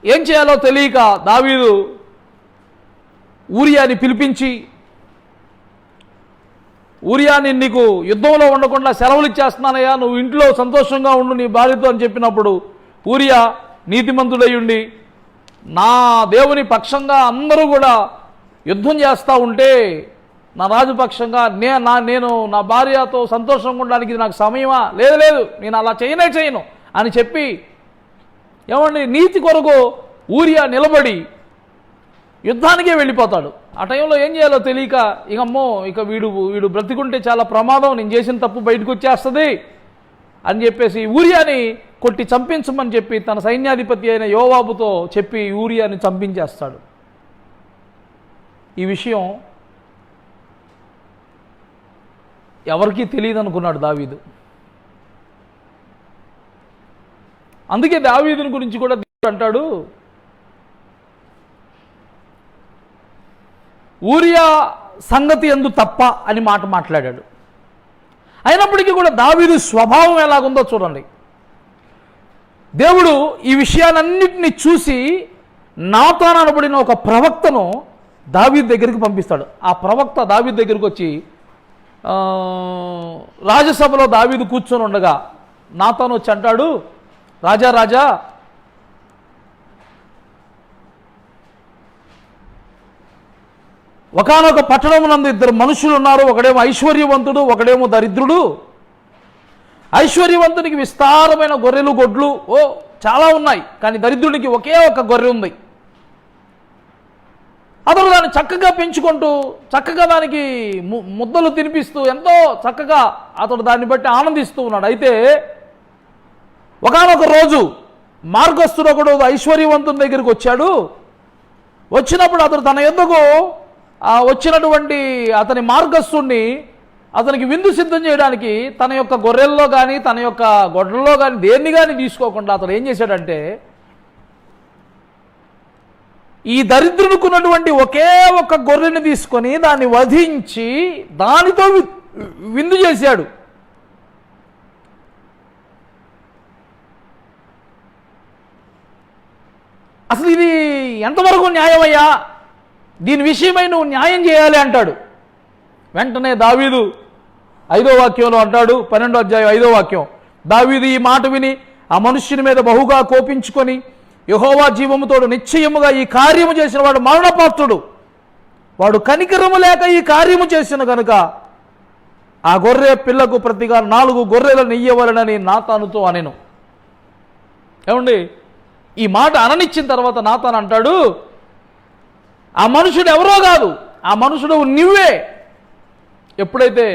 ఏం చేయాలో తెలియక దావీదు ఊరియాని పిలిపించి, ఊరియాని నీకు యుద్ధంలో ఉండకుండా సెలవులు ఇచ్చేస్తున్నానయ్యా, నువ్వు ఇంట్లో సంతోషంగా ఉండు నీ భార్యతో అని చెప్పినప్పుడు ఊరియా నీతిమంతుడయ్యుండి నా దేవుని పక్షంగా అందరూ కూడా యుద్ధం చేస్తూ ఉంటే నా రాజపక్షంగా నేను నా భార్యతో సంతోషంగా ఉండడానికి ఇది నాకు సమయమా? లేదు, నేను అలా చేయను అని చెప్పి ఏమండి నీతి కొరకు ఊరియా నిలబడి యుద్ధానికే వెళ్ళిపోతాడు. ఆ టైంలో ఏం చేయాలో తెలియక ఇక వీడు బ్రతికుంటే చాలా ప్రమాదం, నేను చేసిన తప్పు బయటకు వచ్చేస్తుంది అని చెప్పేసి ఊరియాని కొట్టి చంపించమని చెప్పి తన సైన్యాధిపతి అయిన యోవాబుతో చెప్పి ఊరియాని చంపించేస్తాడు. ఈ విషయం ఎవరికీ తెలియదు అనుకున్నాడు దావీదు. అందుకే దావీదుని గురించి కూడా దేవుడు అంటాడు, ఊరియా సంగతి ఎందు తప్ప అని మాట్లాడాడు. అయినప్పటికీ కూడా దావీదు స్వభావం ఎలాగుందో చూడండి. దేవుడు ఈ విషయాలన్నింటినీ చూసి నాతాను అనబడిన ఒక ప్రవక్తను దావీదు దగ్గరికి పంపిస్తాడు. ఆ ప్రవక్త దావీదు దగ్గరికి వచ్చి రాజసభలో దావీదు కూర్చొని ఉండగా నాతాను వచ్చి అంటాడు, రాజా ఒకానొక పట్టణమునందు ఇద్దరు మనుషులు ఉన్నారు, ఒకడేమో ఐశ్వర్యవంతుడు, ఒకడేమో దరిద్రుడు. ఐశ్వర్యవంతునికి విస్తారమైన గొర్రెలు గొడ్లు చాలా ఉన్నాయి, కానీ దరిద్రుడికి ఒకే ఒక గొర్రె ఉంది. అతడు దాన్ని చక్కగా పెంచుకుంటూ చక్కగా దానికి ముద్దలు తినిపిస్తూ ఎంతో చక్కగా అతడు దాన్ని బట్టి ఆనందిస్తూ ఉన్నాడు. అయితే ఒకానొక రోజు మార్గస్థుడు ఒకడు ఐశ్వర్యవంతుని దగ్గరికి వచ్చాడు. వచ్చినప్పుడు అతడు తన యొద్దకు వచ్చినటువంటి అతని మార్గస్థుడిని అతనికి విందు సిద్ధం చేయడానికి తన యొక్క గొర్రెల్లో కానీ తన యొక్క గొడ్డల్లో కానీ దేన్ని కానీ తీసుకోకుండా అతడు ఏం చేశాడంటే, ఈ దరిద్రునికున్నటువంటి ఒకే ఒక్క గొర్రెని తీసుకొని దాన్ని వధించి దానితో విందు చేశాడు. అసలు ఇది ఎంతవరకు న్యాయమయ్యా? దీని విషయమై నువ్వు న్యాయం చేయాలి అంటాడు. వెంటనే దావీదు 5వ వాక్యంలో అంటాడు, 12వ అధ్యాయం 5వ వాక్యం, దావీదు ఈ మాట విని ఆ మనుష్యుని మీద బహుగా కోపించుకొని, యెహోవా జీవముతోడు నిశ్చయముగా ఈ కార్యము చేసిన వాడు మరణపాత్రుడు, వాడు కనికరము లేక ఈ కార్యము చేసిన గనుక ఆ గొర్రె పిల్లకు ప్రతిగా 4 గొర్రెలను ఇయ్యవలెనని నాతానుతో అనెను. ఏమండి, ఈ మాట అననిచ్చిన తర్వాత నాతాను అంటాడు, ఆ మనుషుడు ఎవరో కాదు, ఆ మనుషుడు నువ్వే. ఎప్పుడైతే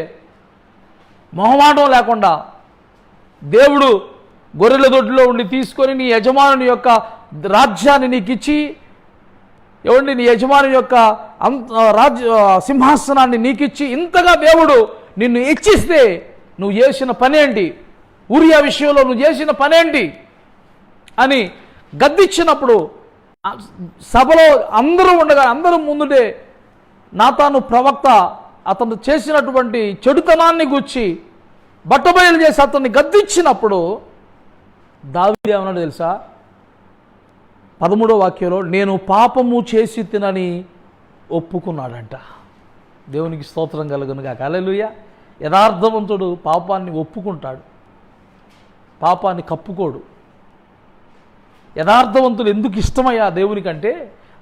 మొహమాటం లేకుండా దేవుడు గొర్రెల దొడ్లో ఉండి తీసుకొని నీ యజమానుని యొక్క రాజ్యాన్ని నీకు ఇచ్చి, ఏమండి నీ యజమాని యొక్క సింహాసనాన్ని నీకిచ్చి ఇంతగా దేవుడు నిన్ను హెచ్చిస్తే నువ్వు చేసిన పనేంటి, ఊరియా విషయంలో నువ్వు చేసిన పనేంటి అని గద్దిచ్చినప్పుడు సభలో అందరూ ఉండగా అందరూ ముందుటే నాతాను ప్రవక్త అతను చేసినటువంటి చెడుతనాన్ని గుచ్చి బట్టబయలు చేసి అతన్ని గద్దించినప్పుడు దావీదు ఏమన్నాడు తెలుసా? 13వ వాక్యంలో నేను పాపము చేసి తినని ఒప్పుకున్నాడంట. దేవునికి స్తోత్రం కలుగునుగాక. హల్లెలూయా. యథార్థవంతుడు పాపాన్ని ఒప్పుకుంటాడు, పాపాన్ని కప్పుకోడు. యథార్థవంతుడు ఎందుకు ఇష్టమయ్యా దేవునికంటే,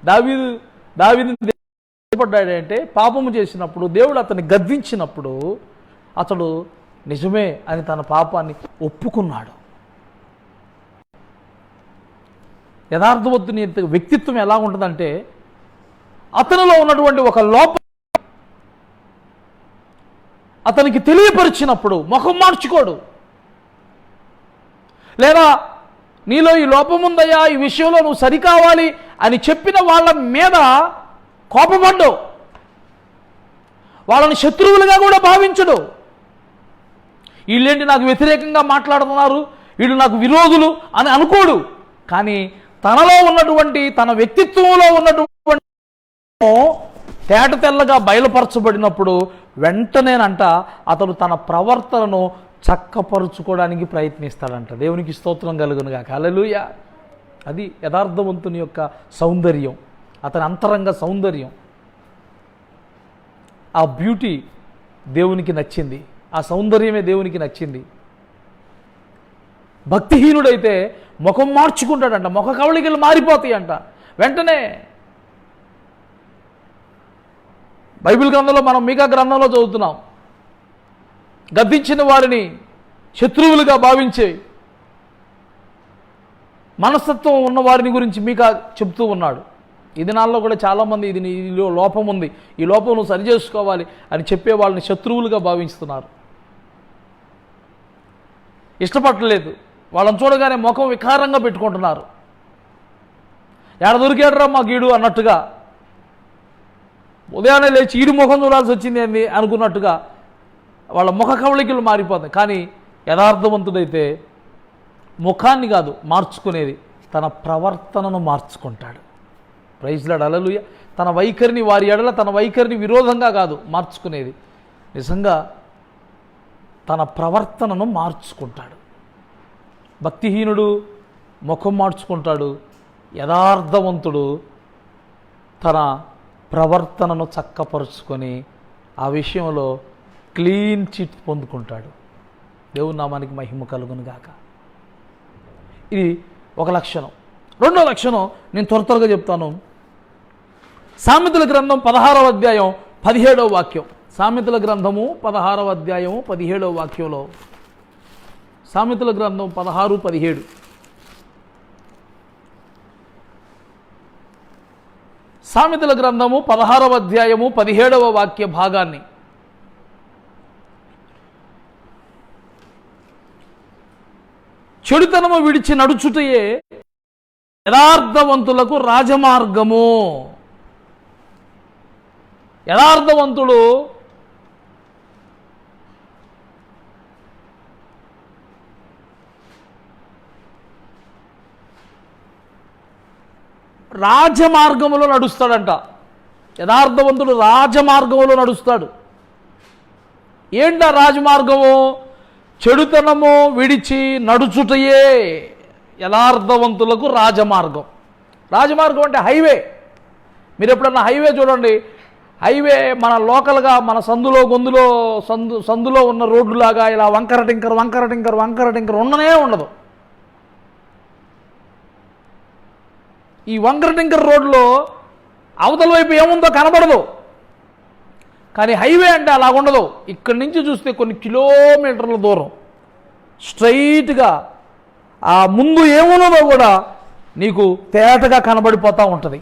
దావీదు పడ్డాడంటే పాపము చేసినప్పుడు దేవుడు అతన్ని గద్దించినప్పుడు అతడు నిజమే అని తన పాపాన్ని ఒప్పుకున్నాడు. యథార్థవంతుని వ్యక్తిత్వం ఎలా ఉంటుందంటే, అతనిలో ఉన్నటువంటి ఒక లోపం అతనికి తెలియపరిచినప్పుడు ముఖం మార్చుకోడు. లేదా నీలో ఈ లోపం ఉందయ్యా, ఈ విషయంలో నువ్వు సరికావాలి అని చెప్పిన వాళ్ళ మీద కోపపడ్డు, వాళ్ళని శత్రువులుగా కూడా భావించడు. వీళ్ళేంటి నాకు వ్యతిరేకంగా మాట్లాడుతున్నారు, వీళ్ళు నాకు విరోధులు అని అనుకోడు. కానీ తనలో ఉన్నటువంటి తన వ్యక్తిత్వంలో ఉన్నటువంటి తేట తెల్లగా బయలుపరచబడినప్పుడు వెంటనేనంట అతను తన ప్రవర్తనను చక్కపరుచుకోవడానికి ప్రయత్నిస్తాడంట. దేవునికి స్తోత్రం కలుగునుగాక. హల్లెలూయా. అది యథార్థవంతుని యొక్క సౌందర్యం, అతని అంతరంగ సౌందర్యం. ఆ బ్యూటీ దేవునికి నచ్చింది, ఆ సౌందర్యమే దేవునికి నచ్చింది. భక్తిహీనుడైతే ముఖం మార్చుకుంటాడంట, ముఖ కవళికలు మారిపోతాయి అంట. వెంటనే బైబిల్ గ్రంథంలో మనం మీకా గ్రంథంలో చదువుతున్నాం. గద్దించిన వారిని శత్రువులుగా భావించే మనస్తత్వం ఉన్న వారిని గురించి మీకా చెప్తూ ఉన్నాడు. ఈ దినాల్లో కూడా చాలామంది ఇది లోపం ఉంది, ఈ లోపం నువ్వు సరి చేసుకోవాలి అని చెప్పే వాళ్ళని శత్రువులుగా భావిస్తున్నారు. ఇష్టపడలేదు, వాళ్ళని చూడగానే ముఖం వికారంగా పెట్టుకుంటున్నారు. ఎడ దొరికాడరా మా గీడు అన్నట్టుగా, ఉదయాన్నే లేచి ఈడు ముఖం చూడాల్సి వచ్చింది అని అనుకున్నట్టుగా వాళ్ళ ముఖ కవళికలు మారిపోతాయి. కానీ యథార్థవంతుడైతే ముఖాన్ని కాదు మార్చుకునేది, తన ప్రవర్తనను మార్చుకుంటాడు. ప్రైజ్ లార్డ్, హల్లెలూయా. తన వైఖరిని, వారి ఎడల తన వైఖరిని విరోధంగా కాదు మార్చుకునేది, నిజంగా తన ప్రవర్తనను మార్చుకుంటాడు. భక్తిహీనుడు ముఖం మార్చుకుంటాడు, యథార్థవంతుడు తన ప్రవర్తనను చక్కపరుచుకొని ఆ విషయంలో క్లీన్ చిట్ పొందుకుంటాడు. దేవుని నామానికి మహిమ కలుగును గాక. ఇది ఒక లక్షణం. రెండో లక్షణం నేను త్వరగా చెప్తాను. సామెతల గ్రంథం 16వ అధ్యాయం 17వ వాక్యం. సామెతల గ్రంథము 16వ అధ్యాయం 17వ వాక్యంలో, సామెతల గ్రంథం 16:17. సామెతల గ్రంథము 16వ అధ్యాయము 17వ వాక్య భాగాన్ని చెడుతనము విడిచి నడుచుటయే యథార్థవంతులకు రాజమార్గము. యథార్థవంతుడు రాజమార్గములో నడుస్తాడంట. యథార్థవంతుడు రాజమార్గములో నడుస్తాడు. ఏంటా రాజమార్గము? చెడుతనము విడిచి నడుచుటయే యథార్థవంతులకు రాజమార్గం. రాజమార్గం అంటే హైవే. మీరు ఎప్పుడన్నా హైవే చూడండి, హైవే మన లోకల్గా మన సందులో గొంతులో సందులో ఉన్న రోడ్డులాగా ఇలా వంకర టింకర్ ఉండనే ఉండదు. ఈ వంకర టింకర్ రోడ్లో అవతల వైపు ఏముందో కనబడదు. కానీ హైవే అంటే అలా ఉండదు. ఇక్కడి నుంచి చూస్తే కొన్ని కిలోమీటర్ల దూరం స్ట్రైట్గా ఆ ముందు ఏమున్నదో కూడా నీకు తేటగా కనబడిపోతూ ఉంటుంది.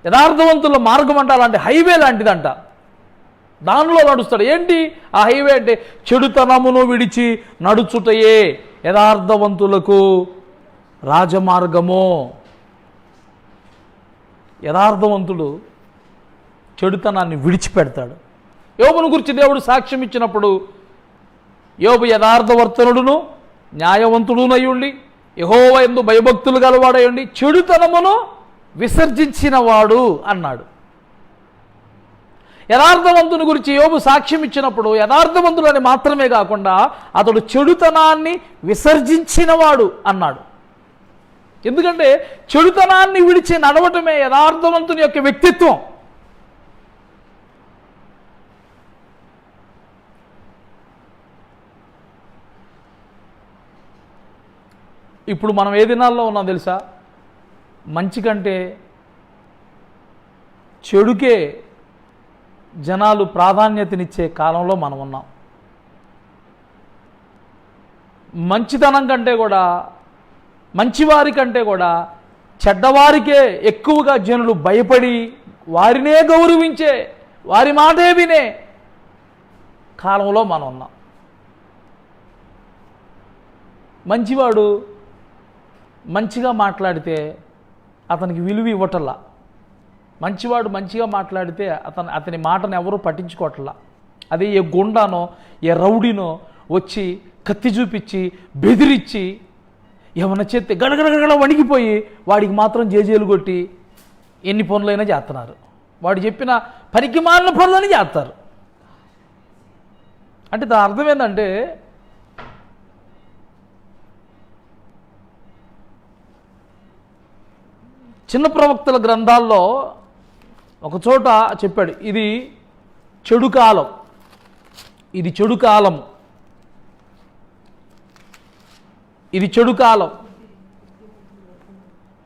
యథార్థవంతుల మార్గం అంటే అలాంటి హైవే లాంటిదంట. దానిలో నడుస్తాడు. ఏంటి ఆ హైవే అంటే? చెడుతనమును విడిచి నడుచుటయే యథార్థవంతులకు రాజమార్గము. యథార్థవంతుడు చెడుతనాన్ని విడిచిపెడతాడు. యోబును గురించి దేవుడు సాక్ష్యం ఇచ్చినప్పుడు, యోబు యథార్థవర్తనుడును న్యాయవంతుడునయ్యుండి యెహోవా యందు భయభక్తులు గలవాడయ్యుండి చెడుతనమును విసర్జించినవాడు అన్నాడు. యథార్థవంతుని గురించి యోబు సాక్ష్యం ఇచ్చినప్పుడు యథార్థవంతులని మాత్రమే కాకుండా అతడు చెడుతనాన్ని విసర్జించినవాడు అన్నాడు. ఎందుకంటే చెడుతనాన్ని విడిచి నడవటమే యథార్థవంతుని యొక్క వ్యక్తిత్వం. ఇప్పుడు మనం ఏ దినాల్లో ఉన్నాం తెలుసా? మంచి కంటే చెడుకే జనాలు ప్రాధాన్యతనిచ్చే కాలంలో మనం ఉన్నాం. మంచితనం కంటే కూడా, మంచివారి కంటే కూడా చెడ్డవారికే ఎక్కువగా జనులు భయపడి వారినే గౌరవించే, వారి మాటే వినే కాలంలో మనం ఉన్నాం. మంచివాడు మంచిగా మాట్లాడితే అతనికి విలువ ఇవ్వటల్లా. మంచివాడు మంచిగా మాట్లాడితే అతని మాటను ఎవరూ పట్టించుకోవట్లా. అదే ఏ గుండానో ఏ రౌడీనో వచ్చి కత్తి చూపించి బెదిరించి ఏమన్నా చేస్తే గడగడగడ వణికిపోయి వాడికి మాత్రం జేజేలు కొట్టి ఎన్ని పనులైనా చేస్తున్నారు. వాడు చెప్పిన పనికి మాలిన పనులని చేస్తారు. అంటే దాని అర్థం ఏంటంటే చిన్న ప్రవక్తల గ్రంథాల్లో ఒక చోట చెప్పాడు, ఇది చెడు కాలం, ఇది చెడు కాలం, ఇది చెడు కాలం.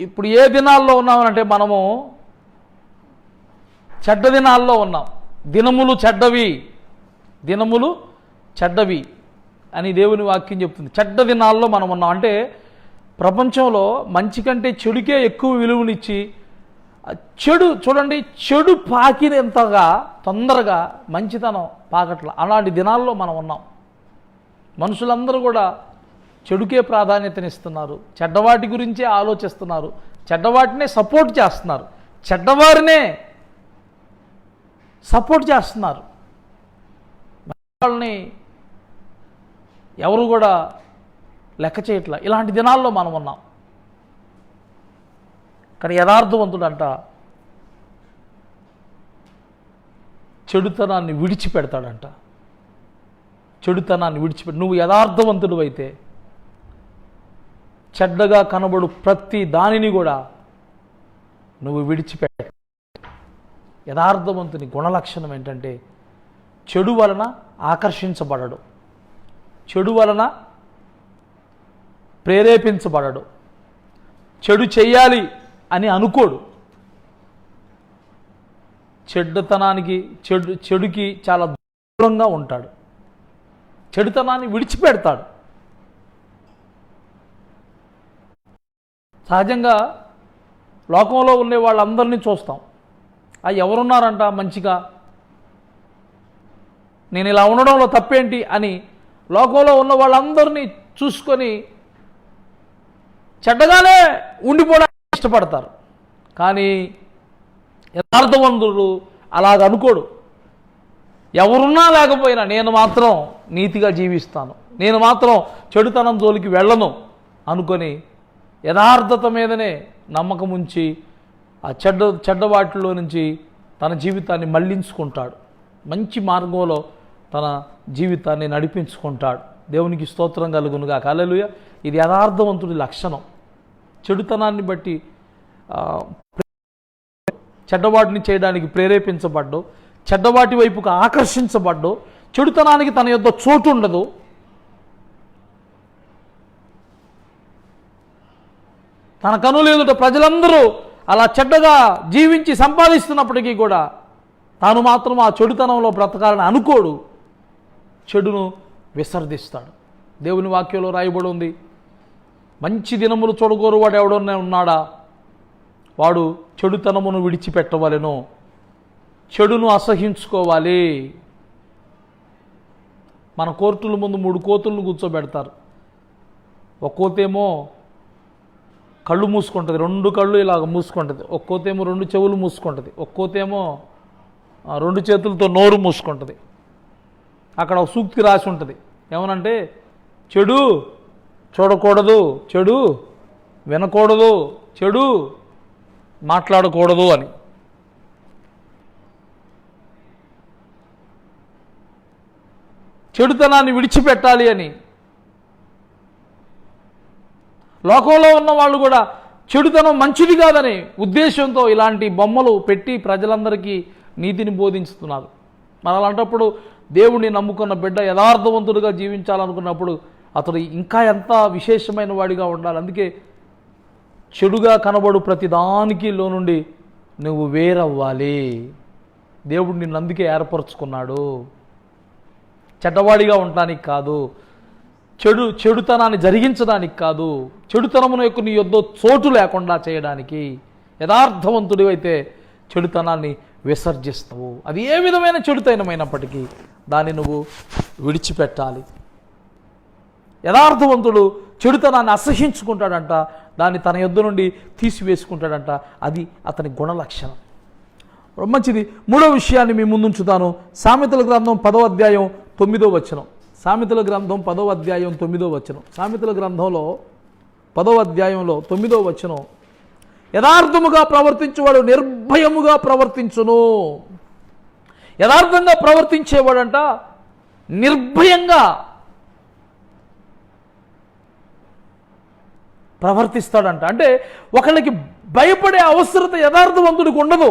ఇప్పుడు ఏ దినాల్లో ఉన్నామనంటే మనము చెడ్డ దినాల్లో ఉన్నాం. దినములు చెడ్డవి, దినములు చెడ్డవి అని దేవుని వాక్యం చెప్తుంది. చెడ్డ దినాల్లో మనం ఉన్నాం అంటే ప్రపంచంలో మంచి కంటే చెడుకే ఎక్కువ విలువనిచ్చి, చెడు చూడండి, చెడు పాకినంతగా తొందరగా మంచితనం పాకట్ల. అలాంటి దినాల్లో మనం ఉన్నాం. మనుషులందరూ కూడా చెడుకే ప్రాధాన్యతనిస్తున్నారు, చెడ్డవాటి గురించే ఆలోచిస్తున్నారు, చెడ్డవాటినే సపోర్ట్ చేస్తున్నారు, చెడ్డవారినే సపోర్ట్ చేస్తున్నారు. వాళ్ళని ఎవరు కూడా లెక్క చేయట్లా. ఇలాంటి దినాల్లో మనం ఉన్నాం. కానీ యథార్థవంతుడంట చెడుతనాన్ని విడిచిపెడతాడంట. చెడుతనాన్ని నువ్వు యథార్థవంతుడు అయితే చెడ్డగా కనబడు ప్రతి దానిని కూడా నువ్వు విడిచిపెట్ట. యథార్థవంతుని గుణలక్షణం ఏంటంటే చెడు వలన ఆకర్షించబడడు, చెడు వలన ప్రేరేపించబడడు, చెడు చెయ్యాలి అని అనుకోడు. చెడ్డతనానికి చెడుకి చాలా దూరంగా ఉంటాడు. చెడుతనాన్ని విడిచిపెడతాడు. సహజంగా లోకంలో ఉండే వాళ్ళందరినీ చూస్తాం. ఎవరున్నారంట మంచిగా, నేను ఇలా ఉండడంలో తప్పేంటి అని లోకంలో ఉన్న వాళ్ళందరినీ చూసుకొని చెడ్డగానే ఉండిపోవడానికి ఇష్టపడతారు. కానీ యథార్థవంతుడు అలాగ అనుకోడు. ఎవరున్నా లేకపోయినా నేను మాత్రం నీతిగా జీవిస్తాను, నేను మాత్రం చెడుతనం జోలికి వెళ్ళను అనుకొని యథార్థత మీదనే నమ్మకం ఉంచి ఆ చెడ్డవాటిలో నుంచి తన జీవితాన్ని మళ్లించుకుంటాడు. మంచి మార్గంలో తన జీవితాన్ని నడిపించుకుంటాడు. దేవునికి స్తోత్రం కలుగునుగా. హల్లెలూయా. ఇది యథార్థవంతుడి లక్షణం. చెడుతనాన్ని బట్టి చెడ్డవాటిని చేయడానికి ప్రేరేపించబడ్డు, చెడ్డవాటి వైపుకు ఆకర్షించబడ్డు, చెడుతనానికి తన యొద్ద చోటు ఉండదు. తన కనులు ఎదుట ప్రజలందరూ అలా చెడ్డగా జీవించి సంపాదిస్తున్నప్పటికీ కూడా తాను మాత్రం ఆ చెడుతనంలో బ్రతకాలని అనుకోడు. చెడును విసర్జిస్తాడు. దేవుని వాక్యంలో రాయబడి ఉంది, మంచి దినములు చూడగోరు వాడు ఎవడన్నా ఉన్నాడా, వాడు చెడుతనమును విడిచిపెట్టవలెను, చెడును అసహించుకోవాలి. మన కోర్టుల ముందు 3 కోతులను కూర్చోబెడతారు. ఒక కోతేమో కళ్ళు మూసుకుంటుంది, 2 కళ్ళు ఇలాగ మూసుకుంటుంది. ఒక కోతేమో 2 చెవులు మూసుకుంటుంది, ఒక కోతేమో 2 చేతులతో నోరు మూసుకుంటుంది. అక్కడ ఒక సూక్తి రాసి ఉంటుంది, ఏమనంటే చెడు చూడకూడదు, చెడు వినకూడదు, చెడు మాట్లాడకూడదు అని. చెడుతనాన్ని విడిచిపెట్టాలి అని. లోకంలో ఉన్న వాళ్ళు కూడా చెడుతనం మంచిది కాదని ఉద్దేశంతో ఇలాంటి బొమ్మలు పెట్టి ప్రజలందరికీ నీతిని బోధించుతున్నారు. మరి అలాంటప్పుడు దేవుణ్ణి నమ్ముకున్న బిడ్డ యథార్థవంతుడిగా జీవించాలనుకున్నప్పుడు అతడు ఇంకా ఎంత విశేషమైన వాడిగా ఉండాలి. అందుకే చెడుగా కనబడు ప్రతి దానికిలో నుండి నువ్వు వేరవ్వాలి. దేవుడు నిన్ను అందుకే ఏర్పరచుకున్నాడు, చెడ్డవాడిగా ఉండడానికి కాదు, చెడుతనాన్ని జరిగించడానికి కాదు, చెడుతనమున యొక్క నీ యొద్ద చోటు లేకుండా చేయడానికి. యథార్థవంతుడు అయితే చెడుతనాన్ని విసర్జిస్తావు. అది ఏ విధమైన చెడుతనమైనప్పటికీ దాన్ని నువ్వు విడిచిపెట్టాలి. యథార్థవంతుడు చెడుతనాన్ని అసహించుకుంటాడంట, దాన్ని తన యొద్ద నుండి తీసివేసుకుంటాడంట. అది అతని గుణలక్షణం. మంచిది. 3వ విషయాన్ని మీ ముందుంచుతాను. సామెతల గ్రంథం 10వ అధ్యాయం 9వ వచనం. సామెతల గ్రంథం 10వ అధ్యాయం 9వ వచనం. సామెతల గ్రంథంలో 10వ అధ్యాయంలో 9వ వచనం, యథార్థముగా ప్రవర్తించేవాడు నిర్భయముగా ప్రవర్తించును. యథార్థంగా ప్రవర్తించేవాడంట నిర్భయంగా ప్రవర్తిస్తాడంట. అంటే ఒకళ్ళకి భయపడే అవసరత యథార్థవంతుడికి ఉండదు.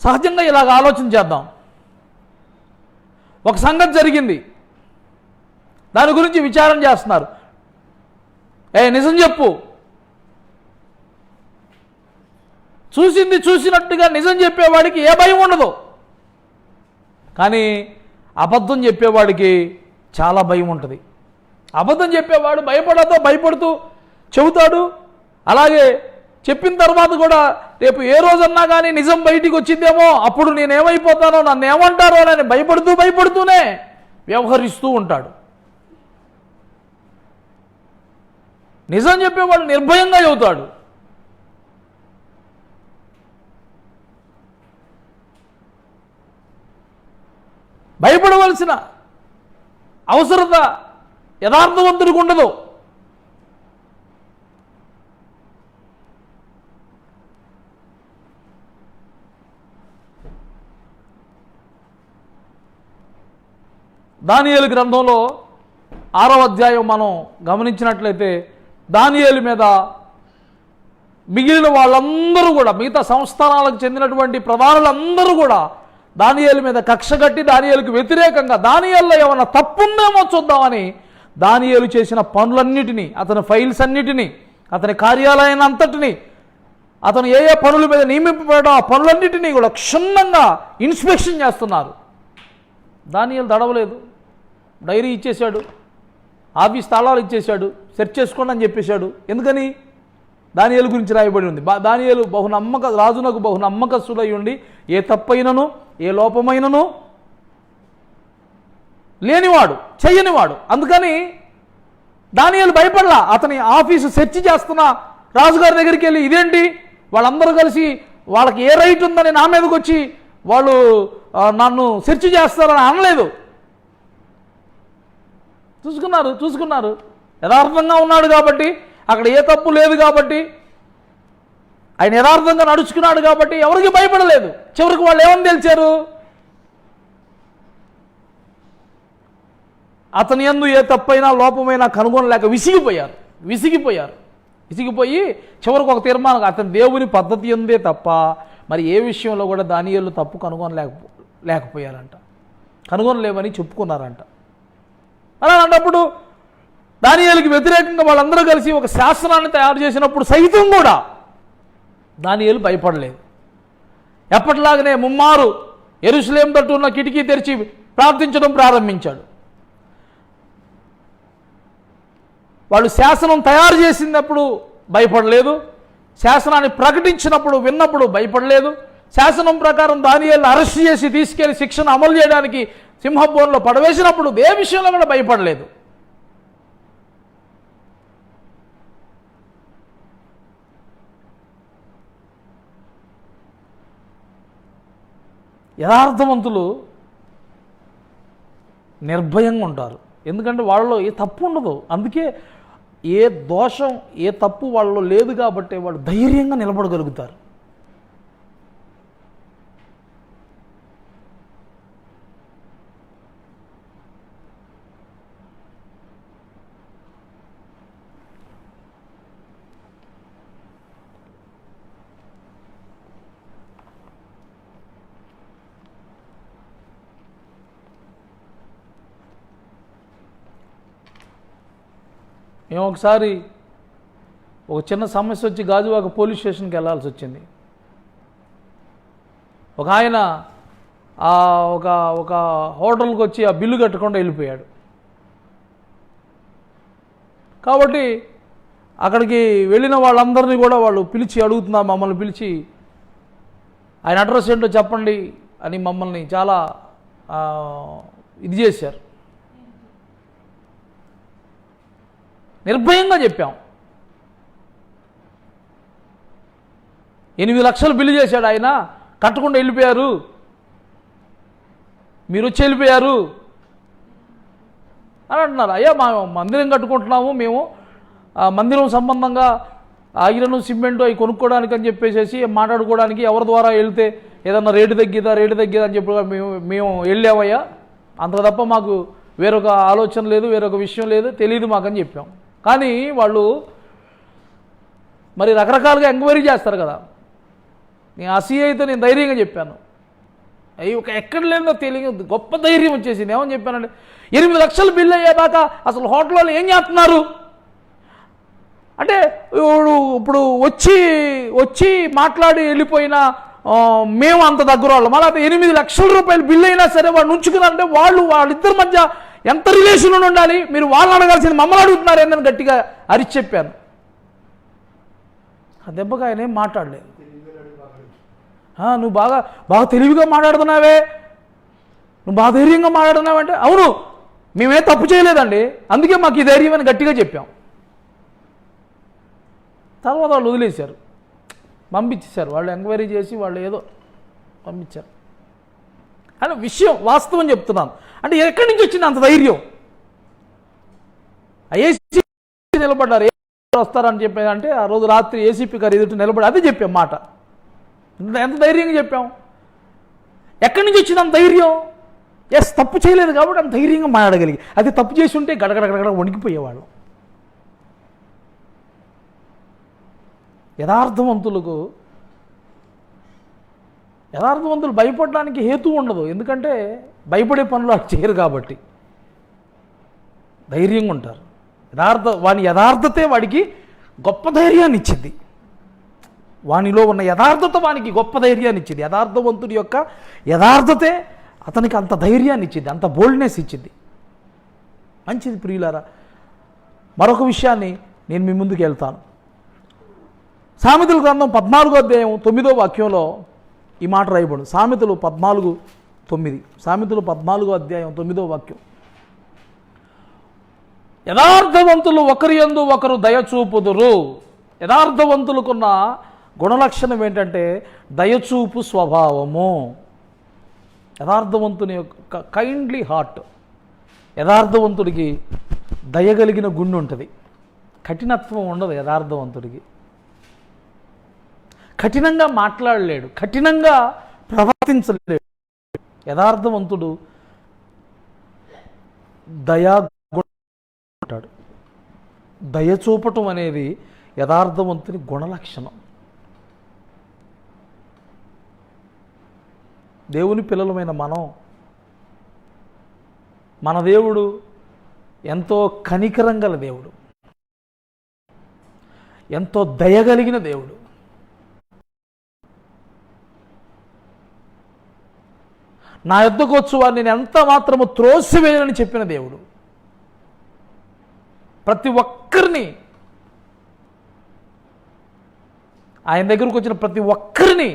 సహజంగా ఇలాగ ఆలోచన చేద్దాం. ఒక సంగతి జరిగింది, దాని గురించి విచారణ చేస్తున్నారు. నిజం చెప్పు. చూసింది చూసినట్టుగా నిజం చెప్పేవాడికి ఏ భయం ఉండదు. కానీ అబద్ధం చెప్పేవాడికి చాలా భయం ఉంటుంది. అబద్ధం చెప్పేవాడు భయపడుతూ చెబుతాడు. అలాగే చెప్పిన తర్వాత కూడా రేపు ఏ రోజన్నా కానీ నిజం బయటికి వచ్చిందేమో, అప్పుడు నేనేమైపోతానో, నన్ను ఏమంటారో అని భయపడుతూనే వ్యవహరిస్తూ ఉంటాడు. నిజం చెప్పేవాడు నిర్భయంగా చెబుతాడు. భయపడవలసిన అవసరత యథార్థవంతుడికి ఉండదు. దానియేలు గ్రంథంలో 6వ అధ్యాయం మనం గమనించినట్లయితే దానియేలు మీద మిగిలిన వాళ్ళందరూ కూడా, మిగతా సంస్థానాలకు చెందినటువంటి ప్రధానులందరూ కూడా దానియేలు మీద కక్ష కట్టి దానియేలుకు వ్యతిరేకంగా దానియేలులో ఏమన్నా తప్పుందేమో చూద్దామని దానియేలు చేసిన పనులన్నిటినీ, అతని ఫైల్స్ అన్నిటినీ, అతని కార్యాలయాన్ని అంతటినీ, అతను ఏ ఏ పనుల మీద నియమింపబడో ఆ పనులన్నిటినీ కూడా క్షుణ్ణంగా ఇన్స్పెక్షన్ చేస్తున్నారు. దానియేలు దడవలేదు. డైరీ ఇచ్చేశాడు, ఆఫీస్ తాళాలు ఇచ్చేశాడు, సెర్చ్ చేసుకోండి అని చెప్పేశాడు. ఎందుకని? దానియేలు గురించి రాయబడి ఉంది. దానియేలు రాజునకు బహు నమ్మకస్తుడై ఉండి ఏ తప్పైనను ఏ లోపమైనను లేనివాడు, చెయ్యనివాడు. అందుకని దానియేలు భయపడలా. అతని ఆఫీసు సెర్చ్ చేస్తున్న రాజుగారి దగ్గరికి వెళ్ళి, ఇదేంటి వాళ్ళందరూ కలిసి వాళ్ళకి ఏ రైట్ ఉందని నా మీదకి వచ్చి వాళ్ళు నన్ను సెర్చ్ చేస్తారని అనలేదు. చూసుకున్నారు. యథార్థంగా ఉన్నాడు కాబట్టి, అక్కడ ఏ తప్పు లేదు కాబట్టి, ఆయన యథార్థంగా నడుచుకున్నాడు కాబట్టి ఎవరికి భయపడలేదు. చివరికి వాళ్ళు ఏమని తెలిచారు? అతని యందు ఏ తప్పైనా లోపమైనా కనుగొనలేక విసిగిపోయి చివరికి ఒక తీర్మానం, అతని దేవుని పద్ధతి ఉందే తప్ప మరి ఏ విషయంలో కూడా దానియేలు తప్పు కనుగొనలేకపోయారంట, కనుగొనలేమని చెప్పుకున్నారంట. అలా అన్నప్పుడు దానియేలుకి వ్యతిరేకంగా వాళ్ళందరూ కలిసి ఒక శాసనాన్ని తయారు చేసినప్పుడు సైతం కూడా దానియేలు భయపడలేదు. ఎప్పటిలాగానే ముమ్మారు యెరూషలేము తట్టు ఉన్న కిటికీ తెరిచి ప్రార్థించడం ప్రారంభించాడు. వాళ్ళు శాసనం తయారు చేసినప్పుడు భయపడలేదు, శాసనాన్ని ప్రకటించినప్పుడు విన్నప్పుడు భయపడలేదు, శాసనం ప్రకారం దానియేలును అరెస్ట్ చేసి తీసుకెళ్లి శిక్షను అమలు చేయడానికి సింహబోన్లో పడవేసినప్పుడు ఏ విషయంలో కూడా భయపడలేదు. యథార్థవంతులు నిర్భయంగా ఉంటారు. ఎందుకంటే వాళ్ళలో ఏ తప్పు ఉండదు. అందుకే ఏ దోషం ఏ తప్పు వాళ్ళలో లేదు కాబట్టి వాళ్ళు ధైర్యంగా నిలబడగలుగుతారు. మేము ఒకసారి ఒక చిన్న సమస్య వచ్చి గాజువాక పోలీస్ స్టేషన్కి వెళ్ళాల్సి వచ్చింది. ఒక ఆయన ఒక హోటల్కి వచ్చి ఆ బిల్లు కట్టకుండా వెళ్ళిపోయాడు. కాబట్టి అక్కడికి వెళ్ళిన వాళ్ళందరినీ కూడా వాళ్ళు పిలిచి అడుగుతున్నారు, మమ్మల్ని పిలిచి ఆయన అడ్రస్ ఏంటో చెప్పండి అని మమ్మల్ని చాలా ఇది చేశారు. నిర్భయంగా చెప్పాం. 8 లక్షలు బిల్లు చేశాడు ఆయన, కట్టకుండా వెళ్ళిపోయారు, మీరు వచ్చి వెళ్ళిపోయారు అని అంటున్నారు. అయ్యా మా మందిరం కట్టుకుంటున్నాము, మేము మందిరం సంబంధంగా ఐరన్ సిమెంట్ అవి కొనుక్కోవడానికి అని చెప్పేసి మాట్లాడుకోవడానికి ఎవరి ద్వారా వెళ్తే ఏదన్నా రేటు తగ్గిదా అని చెప్పి మేము వెళ్ళామయ్యా, అంత తప్ప మాకు వేరొక ఆలోచన లేదు, వేరొక విషయం లేదు, తెలియదు మాకని చెప్పాం. కానీ వాళ్ళు మరి రకరకాలుగా ఎంక్వైరీ చేస్తారు కదా. నేను ఆ సిఐతో నేను ధైర్యంగా చెప్పాను, అయ్యి ఒక ఎక్కడ లేదో తెలియదు, గొప్ప ధైర్యం వచ్చేసింది. ఏమని చెప్పానంటే 8 లక్షలు బిల్లు అయ్యేదాకా అసలు హోటల్లో ఏం చేస్తున్నారు, అంటే ఇప్పుడు వచ్చి వచ్చి మాట్లాడి వెళ్ళిపోయిన మేము అంత దగ్గర వాళ్ళు మళ్ళీ 8 లక్షల రూపాయలు బిల్లు అయినా సరే వాడు ఉంచుకున్నారంటే వాళ్ళిద్దరి మధ్య ఎంత రిలేషన్ ఉండాలి? మీరు వాళ్ళని అడగాల్సింది మమ్మల్ని అడుగుతున్నారు ఏందని గట్టిగా అరిచి చెప్పాను. ఆ దెబ్బగా ఆయన ఏం మాట్లాడలేదు. నువ్వు బాగా బాగా తెలివిగా మాట్లాడుతున్నావే, నువ్వు బాగా ధైర్యంగా మాట్లాడుతున్నావంటే అవును మేమే తప్పు చేయలేదండి, అందుకే మాకు ఈ ధైర్యం అని గట్టిగా చెప్పాం. తర్వాత వాళ్ళు వదిలేశారు, పంపించేశారు. వాళ్ళు ఎంక్వైరీ చేసి వాళ్ళు ఏదో పంపించారు. అని విషయం వాస్తవం చెప్తున్నాను. అంటే ఎక్కడి నుంచి వచ్చింది అంత ధైర్యం? ఏసీ నిలబడ్డారు, వస్తారని చెప్పేదంటే ఆ రోజు రాత్రి ఏసీపీ గారు ఎదుటి నిలబడి అదే చెప్పాం మాట. ఎంత ధైర్యంగా చెప్పాం? ఎక్కడి నుంచి వచ్చింది అంత ధైర్యం? తప్పు చేయలేదు కాబట్టి అంత ధైర్యంగా మాట్లాడగలిగి, అది తప్పు చేసి ఉంటే గడగడ వణికిపోయేవాళ్ళం. యథార్థవంతులు భయపడడానికి హేతు ఉండదు, ఎందుకంటే భయపడే పనులు అటు చేయరు కాబట్టి ధైర్యంగా ఉంటారు. వాని యథార్థతే వాడికి గొప్ప ధైర్యాన్ని ఇచ్చింది. వానిలో ఉన్న యథార్థత వానికి గొప్ప ధైర్యాన్ని ఇచ్చింది. యథార్థవంతుడి యొక్క యథార్థతే అతనికి అంత ధైర్యాన్ని ఇచ్చింది, అంత బోల్డ్నెస్ ఇచ్చింది. మంచిది ప్రియులారా. మరొక విషయాన్ని నేను మీ ముందుకు వెళ్తాను. సామెతల గ్రంథం 14వ అధ్యాయం 9వ వాక్యంలో ఈ మాట రాయబడు. సామెతలు 14:9. సామెతలు 14వ అధ్యాయం 9వ వాక్యం. యథార్థవంతులు ఒకరి యందు ఒకరు దయచూపుదురు. యథార్థవంతులకున్న గుణలక్షణం ఏంటంటే దయచూపు స్వభావము. యథార్థవంతుని యొక్క కైండ్లీ హార్ట్. యథార్థవంతుడికి దయగలిగిన గుండె ఉంటుంది, కఠినత్వం ఉండదు. యథార్థవంతుడికి కఠినంగా మాట్లాడలేడు, కఠినంగా ప్రవర్తించలేడు. యథార్థవంతుడు దయా ఉంటాడు. దయ చూపటం అనేది యథార్థవంతుని గుణలక్షణం. దేవుని పిల్లలమైన మన దేవుడు ఎంతో కనికరం గల దేవుడు, ఎంతో దయగలిగిన దేవుడు. నా యొద్దకు వచ్చు వారిని నేను ఎంత మాత్రము త్రోసివేయనని చెప్పిన దేవుడు. ప్రతి ఒక్కరిని, ఆయన దగ్గరకు వచ్చిన ప్రతి ఒక్కరిని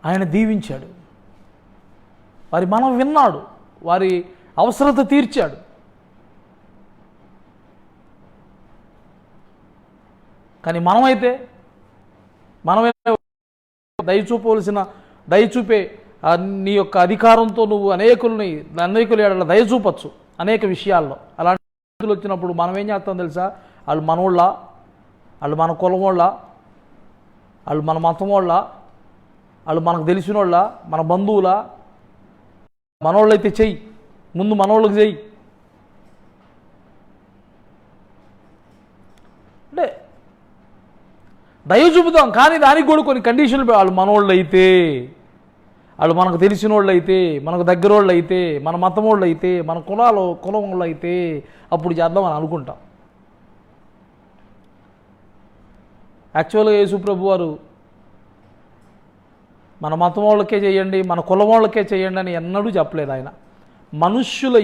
ఆయన దీవించాడు. వారి మనం విన్నాడు, వారి అవసరత తీర్చాడు. కానీ మనమే దయచూపే నీ యొక్క అధికారంతో నువ్వు అనేకులు ఏడల దయచూపచ్చు అనేక విషయాల్లో. అలాంటి పరిస్థితులు వచ్చినప్పుడు మనం ఏం చేస్తాం తెలుసా? వాళ్ళు మనోళ్ళ, వాళ్ళు మన కులం వాళ్ళ, వాళ్ళు మన మతం వాళ్ళ, వాళ్ళు మనకు తెలిసిన వాళ్ళ, మన బంధువుల, మనోళ్ళైతే చెయ్యి, ముందు మనోళ్ళకి చెయ్యి అంటే దయ చూపుతాం. కానీ దానికి కూడా కొన్ని కండిషన్లు. వాళ్ళు మనోళ్ళు అయితే, వాళ్ళు మనకు తెలిసిన వాళ్ళు అయితే, మనకు దగ్గర వాళ్ళు అయితే, మన మతం వాళ్ళు అయితే, మన కులం వాళ్ళు అయితే అప్పుడు చేద్దామని అనుకుంటాం. యాక్చువల్గా యేసు ప్రభు వారు మన మతం వాళ్ళకే చేయండి, మన కులం వాళ్ళకే చేయండి అని ఎన్నడూ చెప్పలేదు. ఆయన మనుష్యుల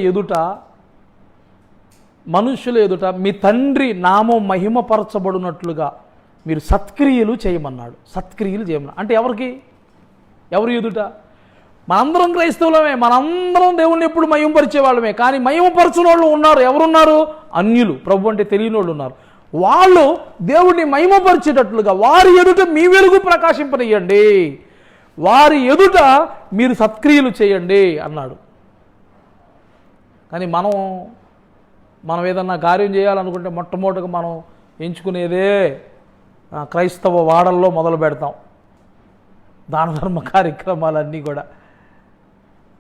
ఎదుట మీ తండ్రి నామం మహిమపరచబడినట్లుగా మీరు సత్క్రియలు చేయమన్నాడు. సత్క్రియలు చేయమన్నాడు అంటే ఎవరు ఎదుట? మనందరం క్రైస్తవులమే, మనందరం దేవుణ్ణి ఎప్పుడు మహిమపరిచే వాళ్ళమే. కానీ మహిమపరచిన వాళ్ళు ఉన్నారు. ఎవరున్నారు? అన్యులు, ప్రభు అంటే తెలియని వాళ్ళు ఉన్నారు. వాళ్ళు దేవుణ్ణి మహిమపరిచేటట్లుగా వారి ఎదుట మీ వెలుగు ప్రకాశింపనియండి, వారి ఎదుట మీరు సత్క్రియలు చేయండి అన్నాడు. కానీ మనం ఏదన్నా కార్యం చేయాలనుకుంటే మొట్టమొదటిగా మనం ఎంచుకునేదే క్రైస్తవ వాడల్లో మొదలు పెడతాం. దాన ధర్మ కార్యక్రమాలన్నీ కూడా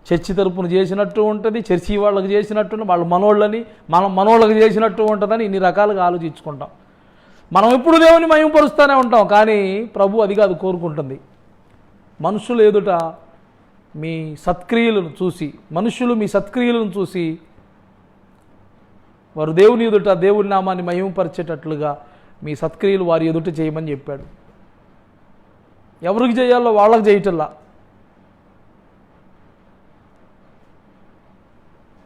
చర్చి తరపున చేసినట్టు ఉంటుంది, చర్చి వాళ్ళకి చేసినట్టు, వాళ్ళు మనోళ్ళకి చేసినట్టు ఉంటుందని ఇన్ని రకాలుగా ఆలోచించుకుంటాం. మనం ఎప్పుడు దేవుని మహిమపరుస్తూనే ఉంటాం. కానీ ప్రభు అది కాదు కోరుకుంటుంది. మనుషులు ఎదుట మనుషులు మీ సత్క్రియలను చూసి వారు దేవుని ఎదుట దేవుని నామాన్ని మహిమపరిచేటట్లుగా మీ సత్క్రియలు వారి ఎదుట చేయమని చెప్పాడు. ఎవరికి చేయాలో వాళ్ళకి చేయటల్లా.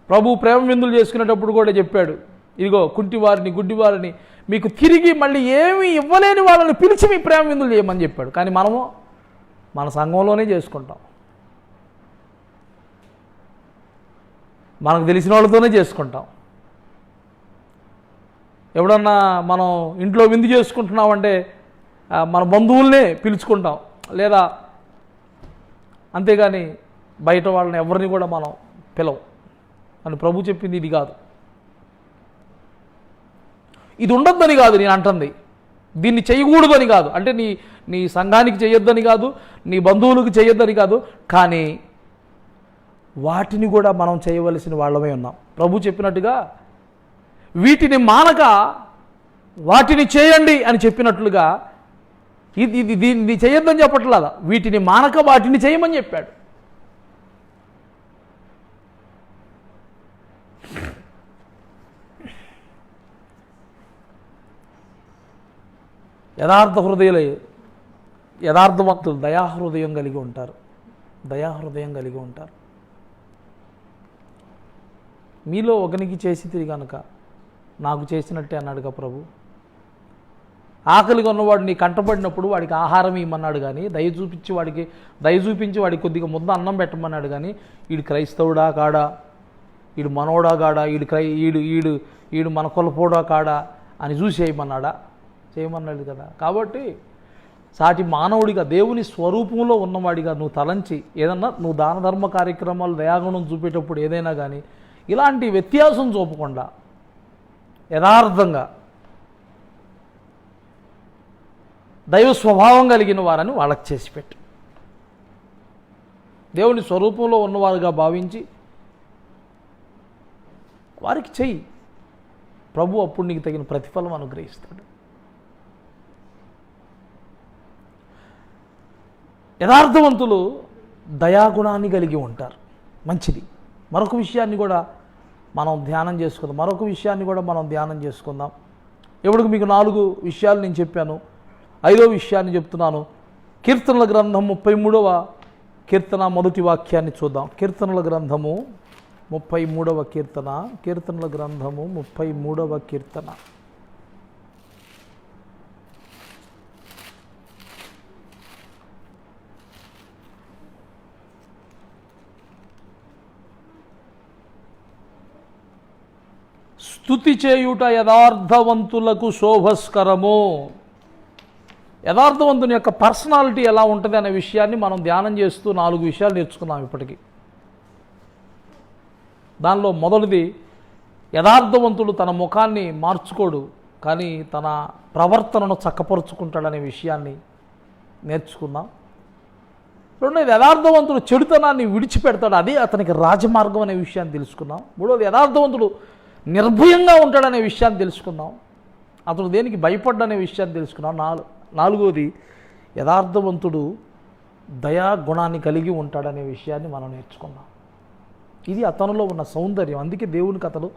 ప్రభు ప్రేమ విందులు చేసుకునేటప్పుడు కూడా చెప్పాడు, ఇదిగో కుంటివారిని గుడ్డివారిని మీకు తిరిగి మళ్ళీ ఏమీ ఇవ్వలేని వాళ్ళని పిలిచి మీ ప్రేమ విందులు చేయమని చెప్పాడు. కానీ మనము మన సంఘంలోనే చేసుకుంటాం, మనకు తెలిసిన వాళ్ళతోనే చేసుకుంటాం. ఎవడన్నా మనం ఇంట్లో విందు చేసుకుంటున్నామంటే మన బంధువుల్నే పిలుచుకుంటాం, లేదా అంతేగాని బయట వాళ్ళని ఎవరిని కూడా మనం పిలవం అని ప్రభు చెప్పింది ఇది కాదు. ఇది ఉండొద్దని కాదు నేను అంటుంది, దీన్ని చేయకూడదని కాదు, అంటే నీ సంఘానికి చేయొద్దని కాదు, నీ బంధువులకు చేయొద్దని కాదు, కానీ వాటిని కూడా మనం చేయవలసిన వాళ్ళమే ఉన్నాం. ప్రభు చెప్పినట్టుగా వీటిని మానక వాటిని చేయండి అని చెప్పినట్లుగా దీన్ని చేయొద్దని చెప్పట్లేదా, వీటిని మానక వాటిని చేయమని చెప్పాడు. యథార్థవంతులు దయాహృదయం కలిగి ఉంటారు. మీలో ఒకనికి చేసి తిరిగి కనుక నాకు చేసినట్టే అన్నాడుగా ప్రభు. ఆకలిగా ఉన్నవాడు నీ కంటపడినప్పుడు వాడికి ఆహారం ఇమ్మన్నాడు, కానీ దయ చూపించి వాడికి కొద్దిగా ముద్ద అన్నం పెట్టమన్నాడు. కానీ వీడు క్రైస్తవుడా కాడా, వీడు మనోడా కాడా, వీడు మన కొలపోడా కాడా అని చూసి చేయమన్నాడు కదా. కాబట్టి సాటి మానవుడిగా దేవుని స్వరూపంలో ఉన్నవాడిగా నువ్వు తలంచి ఏదన్నా నువ్వు దాన ధర్మ కార్యక్రమాలు దయాగుణం చూపేటప్పుడు ఏదైనా కానీ ఇలాంటి వ్యత్యాసం చూపకుండా యథార్థంగా దైవ స్వభావం కలిగిన వారని వాళ్ళకి చేసి పెట్టు. దేవుని స్వరూపంలో ఉన్నవారుగా భావించి వారికి చెయ్యి. ప్రభు అప్పుడు నీకు తగిన ప్రతిఫలం అనుగ్రహిస్తాడు. యథార్థవంతులు దయాగుణాన్ని కలిగి ఉంటారు. మంచిది. మరొక విషయాన్ని కూడా మనం ధ్యానం చేసుకుందాం. ఎప్పటికి మీకు 4 విషయాలు నేను చెప్పాను, 5వ విషయాన్ని చెప్తున్నాను. కీర్తనల గ్రంథం 33వ కీర్తన మొదటి వాక్యాన్ని చూద్దాం. కీర్తనల గ్రంథము 33వ కీర్తన. స్తుతి చేయుట యథార్థవంతులకు శోభస్కరము. యథార్థవంతుని యొక్క పర్సనాలిటీ ఎలా ఉంటుంది అనే విషయాన్ని మనం ధ్యానం చేస్తూ 4 విషయాలు నేర్చుకున్నాం ఇప్పటికీ. దానిలో మొదటిది, యథార్థవంతుడు తన ముఖాన్ని మార్చుకోడు, కానీ తన ప్రవర్తనను చక్కపరుచుకుంటాడనే విషయాన్ని నేర్చుకుందాం. రెండోది, యథార్థవంతుడు చెడుతనాన్ని విడిచిపెడతాడు, అదే అతనికి రాజమార్గం అనే విషయాన్ని తెలుసుకున్నాం. మూడోది, యథార్థవంతుడు నిర్భయంగా ఉంటాడనే విషయాన్ని తెలుసుకున్నాం. అతడు దేనికి భయపడ్డనే విషయాన్ని తెలుసుకున్నాం. నాలుగోది, యథార్థవంతుడు దయా గుణాన్ని కలిగి ఉంటాడనే విషయాన్ని మనం నేర్చుకున్నాం. ఇది అతనిలో ఉన్న సౌందర్యం. అందుకే దేవునికి అతడు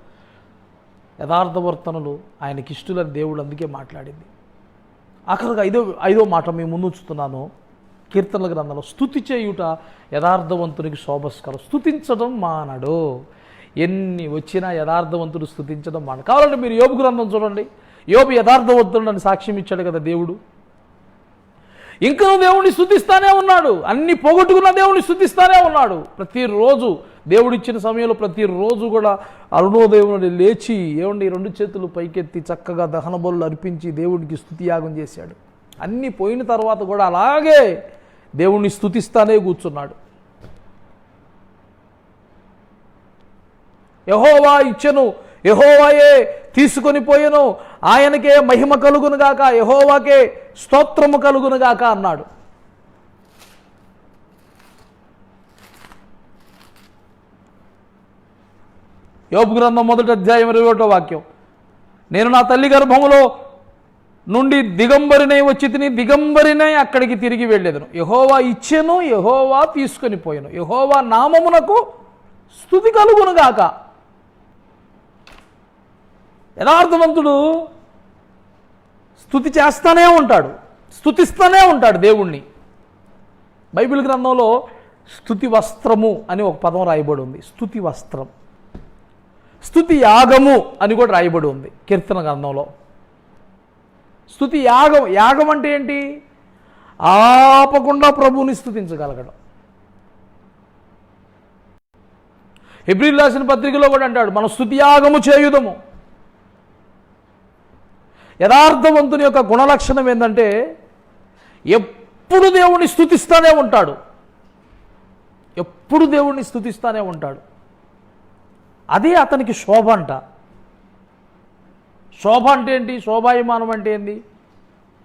యథార్థవర్తనులు ఆయనకి ఇష్టలని దేవుడు అందుకే మాట్లాడింది. ఆఖరిగా ఐదో మాట మీ ముందు ఉంచుతున్నాను. కీర్తనల గ్రంథంలో స్తుతి చేయుట యథార్థవంతునికి శోభస్కరం. స్తుతించడం మానడు. ఎన్ని వచ్చినా యథార్థవంతుడు స్తుతించడం మానడు. కావాలంటే మీరు యోబు గ్రంథం చూడండి. యోబు యథార్థవంతుడని సాక్ష్యం ఇచ్చాడు కదా దేవుడు. ఇంకా దేవుణ్ణి స్తుతిస్తానే ఉన్నాడు. అన్ని పోగొట్టుకున్న దేవుణ్ణి స్తుతిస్తానే ఉన్నాడు. ప్రతిరోజు దేవుడిచ్చిన సమయంలో ప్రతిరోజు కూడా అరుణోదయముని లేచి 2 చేతులు పైకెత్తి చక్కగా దహన బలులు అర్పించి దేవుడికి స్తుతియాగం చేశాడు. అన్నీ పోయిన తర్వాత కూడా అలాగే దేవుణ్ణి స్తుతిస్తానే కూర్చున్నాడు. యెహోవా ఇచ్చెను, యెహోవాయే తీసుకొని పోయెను, ఆయనకే మహిమ కలుగునుగాక, యెహోవాకే స్తోత్రము కలుగునుగాక అన్నాడు. యోబు గ్రంథం 1వ అధ్యాయం 21వ వాక్యం, నేను నా తల్లి గర్భములో నుండి దిగంబరినై వచ్చి తిని దిగంబరినై అక్కడికి తిరిగి వెళ్ళేదను. యెహోవా ఇచ్చెను, యెహోవా తీసుకొని పోయెను, యెహోవా నామమునకు స్తుతి కలుగునుగాక. యథార్థవంతుడు స్తుతి చేస్తూనే ఉంటాడు, స్తుతిస్తూనే ఉంటాడు దేవుణ్ణి. బైబిల్ గ్రంథంలో స్తుతి వస్త్రము అని ఒక పదం రాయబడి ఉంది. స్తుతి వస్త్రం, స్తుతి యాగము అని కూడా రాయబడి ఉంది కీర్తన గ్రంథంలో. స్తుతి యాగం, యాగం అంటే ఏంటి? ఆపకుండా ప్రభువుని స్తుతించగలగడం. హెబ్రీయులకు రాసిన పత్రికలో కూడా అంటాడు, మనం స్తుతి యాగము చేయుదము. యథార్థవంతుని యొక్క గుణలక్షణం ఏంటంటే ఎప్పుడు దేవుణ్ణి స్తుతిస్తూనే ఉంటాడు, ఎప్పుడు దేవుణ్ణి స్తుతిస్తూనే ఉంటాడు. అదే అతనికి శోభ అంట. శోభ అంటే ఏంటి? శోభాయమానం అంటే ఏంటి?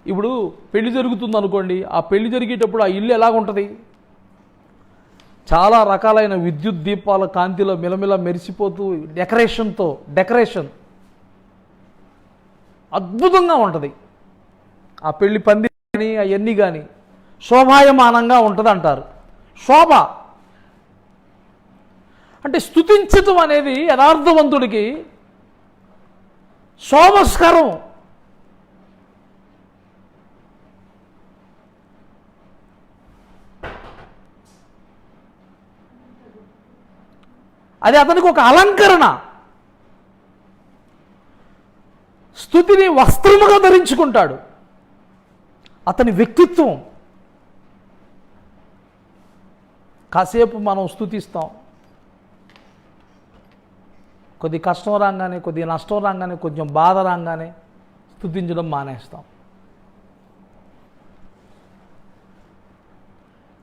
ఇప్పుడు పెళ్లి జరుగుతుంది అనుకోండి, ఆ పెళ్లి జరిగేటప్పుడు ఆ ఇల్లు ఎలాగుంటుంది? చాలా రకాలైన విద్యుత్ దీపాల కాంతిలో మిలమిల మెరిసిపోతూ డెకరేషన్ అద్భుతంగా ఉంటుంది. ఆ పెళ్లి పంది కానీ అవన్నీ కానీ శోభాయమానంగా ఉంటుంది అంటారు. శోభ అంటే స్తుతించటం అనేది యథార్థవంతుడికి శోభస్కరం. అది అతనికి ఒక అలంకరణ. స్తుతిని వస్త్రముగా ధరించుకుంటాడు. అతని వ్యక్తిత్వం. కాసేపు మనం స్తుతిస్తాం, కొద్ది కష్టం రాగానే, కొద్ది నష్టం రాగానే, కొంచెం బాధ రాగానే స్తుతించడం మానేస్తాం.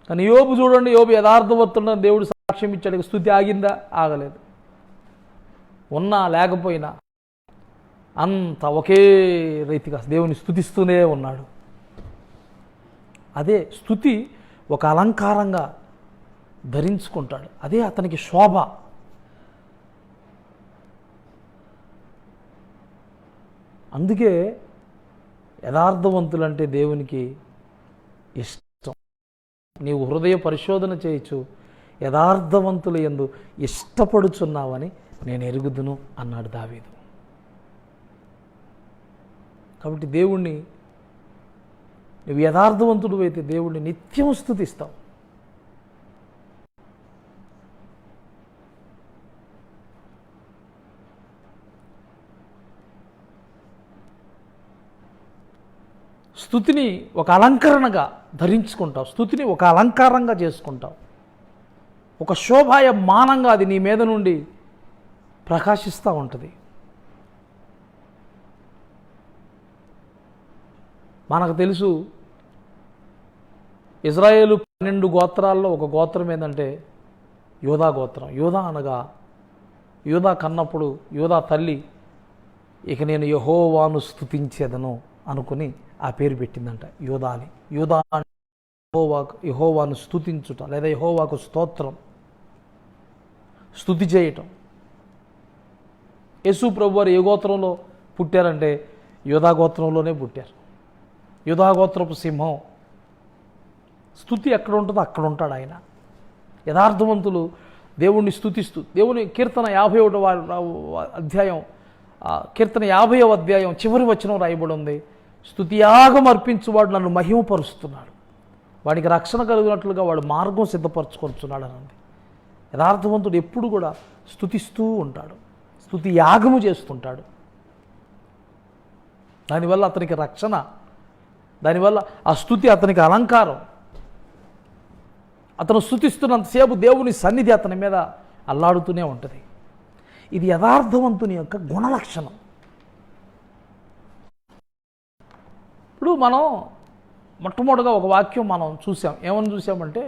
కానీ యోబు చూడండి, యోబు యథార్థవంతుడని దేవుడు సాక్ష్యం ఇచ్చాడు. స్తుతి ఆగిందా? ఆగలేదు. ఉన్నా లేకపోయినా అంత ఒకే రీతిగా దేవుని స్తుతిస్తూనే ఉన్నాడు. అదే స్తుతి ఒక అలంకారంగా ధరించుకుంటాడు. అదే అతనికి శోభ. అందుకే యథార్థవంతులంటే దేవునికి ఇష్టం. నీవు హృదయ పరిశోధన చేయొచ్చు, యథార్థవంతుల యందు ఇష్టపడుచున్నావని నేను ఎరుగుదును అన్నాడు దావీదు. కాబట్టి దేవుణ్ణి, నువ్వు యథార్థవంతుడు అయితే దేవుణ్ణి నిత్యం స్తుతిస్తావు. స్తుతిని ఒక అలంకరణగా ధరించుకుంటావు, స్తుతిని ఒక అలంకారంగా చేసుకుంటావు, ఒక శోభాయమానంగా అది నీ మీద నుండి ప్రకాశిస్తూ ఉంటుంది. మనకు తెలుసు, ఇజ్రాయేలు 12 గోత్రాల్లో ఒక గోత్రం ఏంటంటే యోధా గోత్రం. యోధా అనగా, యోధా కన్నప్పుడు యోధా తల్లి ఇక నేను యెహోవాను స్తుతించేదను అనుకుని ఆ పేరు పెట్టిందంట, యోధా అని. యోధా యెహోవాను స్తుతించుట లేదా యెహోవాకు స్తోత్రం, స్తుతి చేయటం. యేసు ప్రభువారు ఏ గోత్రంలో పుట్టారంటే యోధా గోత్రంలోనే పుట్టారు. యోధా గోత్రపు సింహం. స్తుతి ఎక్కడ ఉంటుందో అక్కడ ఉంటాడు ఆయన. యథార్థవంతులు దేవుణ్ణి స్తుతిస్తూ, దేవుని కీర్తన 51వ అధ్యాయం, కీర్తన 50వ అధ్యాయం చివరి వచనం రాయబడి ఉంది, స్తుతియాగం అర్పించువాడు నన్ను మహిమపరుస్తున్నాడు, వాడికి రక్షణ కలిగినట్లుగా వాడు మార్గం సిద్ధపరచుకొంటున్నాడు అని ఉంది. యథార్థవంతుడు ఎప్పుడు కూడా స్తుతిస్తూ ఉంటాడు, స్తుతి యాగము చేస్తుంటాడు. దానివల్ల అతనికి రక్షణ, దానివల్ల ఆ స్తుతి అతనికి అలంకారం. అతను స్తుతిస్తున్నంతసేపు దేవుని సన్నిధి అతని మీద అల్లాడుతూనే ఉంటుంది. ఇది యథార్థవంతుని యొక్క గుణలక్షణం. ఇప్పుడు మనం మొట్టమొదటిగా ఒక వాక్యం మనం చూసాం. ఏమని చూసామంటే,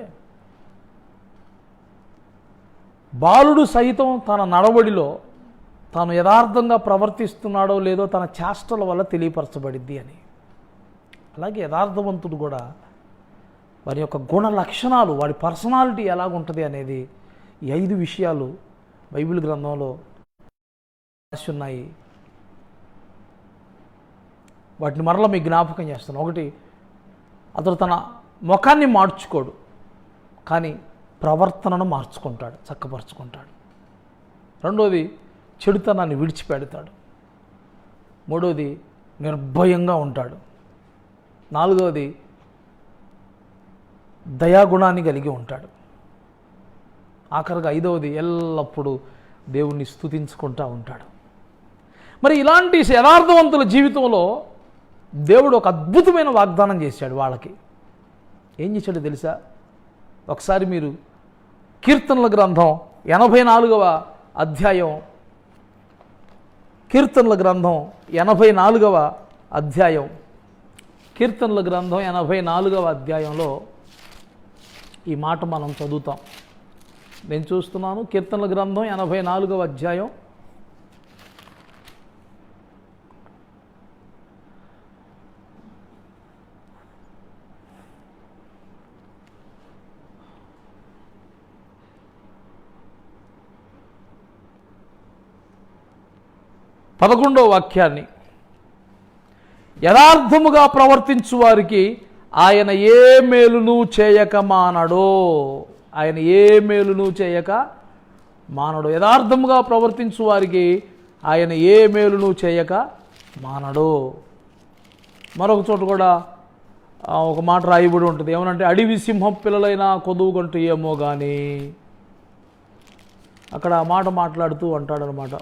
బాలుడు సైతం తన నడవడిలో తాను యథార్థంగా ప్రవర్తిస్తున్నాడో లేదో తన చేష్టల వల్ల తెలియపరచబడిద్ది అని. అలాగే యథార్థవంతుడు కూడా వారి యొక్క గుణ లక్షణాలు, వాడి పర్సనాలిటీ ఎలాగుంటుంది అనేది ఈ 5 విషయాలు బైబిల్ గ్రంథంలో రాసి ఉన్నాయి. వాటిని మరలా మీకు జ్ఞాపకం చేస్తాను. ఒకటి, అతడు తన ముఖాన్ని మార్చుకోడు, కానీ ప్రవర్తనను మార్చుకుంటాడు, చక్కపరుచుకుంటాడు. రెండోది, చెడుతనాన్ని విడిచిపెడతాడు. మూడవది నిర్భయంగా ఉంటాడు. నాలుగవది దయాగుణాన్ని కలిగి ఉంటాడు. ఆఖరిగా ఐదవది ఎల్లప్పుడూ దేవుణ్ణి స్తుతించుకుంటూ ఉంటాడు. మరి ఇలాంటి యథార్థవంతుల జీవితంలో దేవుడు ఒక అద్భుతమైన వాగ్దానం చేశాడు వాళ్ళకి. ఏం చేశాడో తెలుసా? ఒకసారి మీరు కీర్తనల గ్రంథం 84వ అధ్యాయం, కీర్తనల గ్రంథం 84వ అధ్యాయం, కీర్తనల గ్రంథం 84వ అధ్యాయంలో ఈ మాట మనం చదువుతాం. నేను చూస్తున్నాను కీర్తనల గ్రంథం 84వ అధ్యాయం 11వ వాక్యాన్ని, యథార్థముగా ప్రవర్తించు వారికి ఆయన ఏ మేలును చేయక మానడో. ఆయన ఏ మేలును చేయక మానడు. యథార్థముగా ప్రవర్తించు వారికి ఆయన ఏ మేలును చేయక మానడు. మరొక చోట కూడా ఒక మాట రాయబడి ఉంటుంది. ఏమనంటే, అడవి సింహం పిల్లలైనా కొదువుగంటూ ఏమో కానీ. అక్కడ ఆ మాట మాట్లాడుతూ అంటాడనమాట.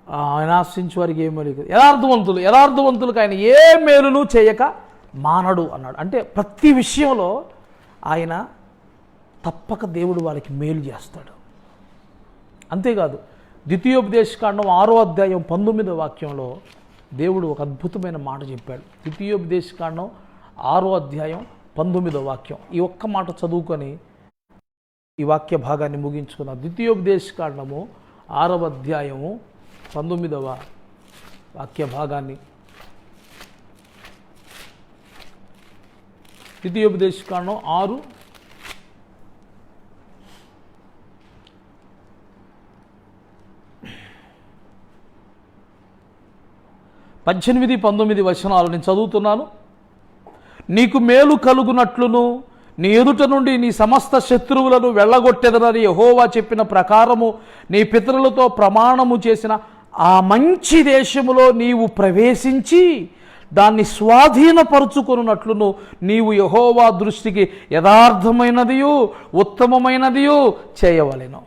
ఆయన ఆశించే వారికి ఏ మేలు. యథార్థవంతులకు ఆయన ఏ మేలును చేయక మానడు అన్నాడు. అంటే ప్రతి విషయంలో ఆయన తప్పక దేవుడు వాళ్ళకి మేలు చేస్తాడు. అంతేకాదు, ద్వితీయోపదేశకాండం 6వ అధ్యాయం 19వ వాక్యంలో దేవుడు ఒక అద్భుతమైన మాట చెప్పాడు. ద్వితీయోపదేశకాండం 6వ అధ్యాయం 19వ వాక్యం. ఈ ఒక్క మాట చదువుకొని ఈ వాక్య భాగాన్ని ముగించుకున్నాం. ద్వితీయోపదేశకాండము 6వ అధ్యాయము 19వ వాక్య భాగాన్ని, ద్వితీయోపదేశకాండం 6 18, 19 వచనాలు నేను చదువుతున్నాను. నీకు మేలు కలుగునట్లును నీ ఎదుట నుండి నీ సమస్త శత్రువులను వెళ్ళగొట్టెదనని యెహోవా చెప్పిన ప్రకారము నీ పితరులతో ప్రమాణము చేసిన ఆ మంచి దేశములో నీవు ప్రవేశించి దాన్ని స్వాధీనపరుచుకొనున్నట్లును నీవు యెహోవా దృష్టికి యథార్థమైనదియు ఉత్తమమైనదియు చేయవలెను.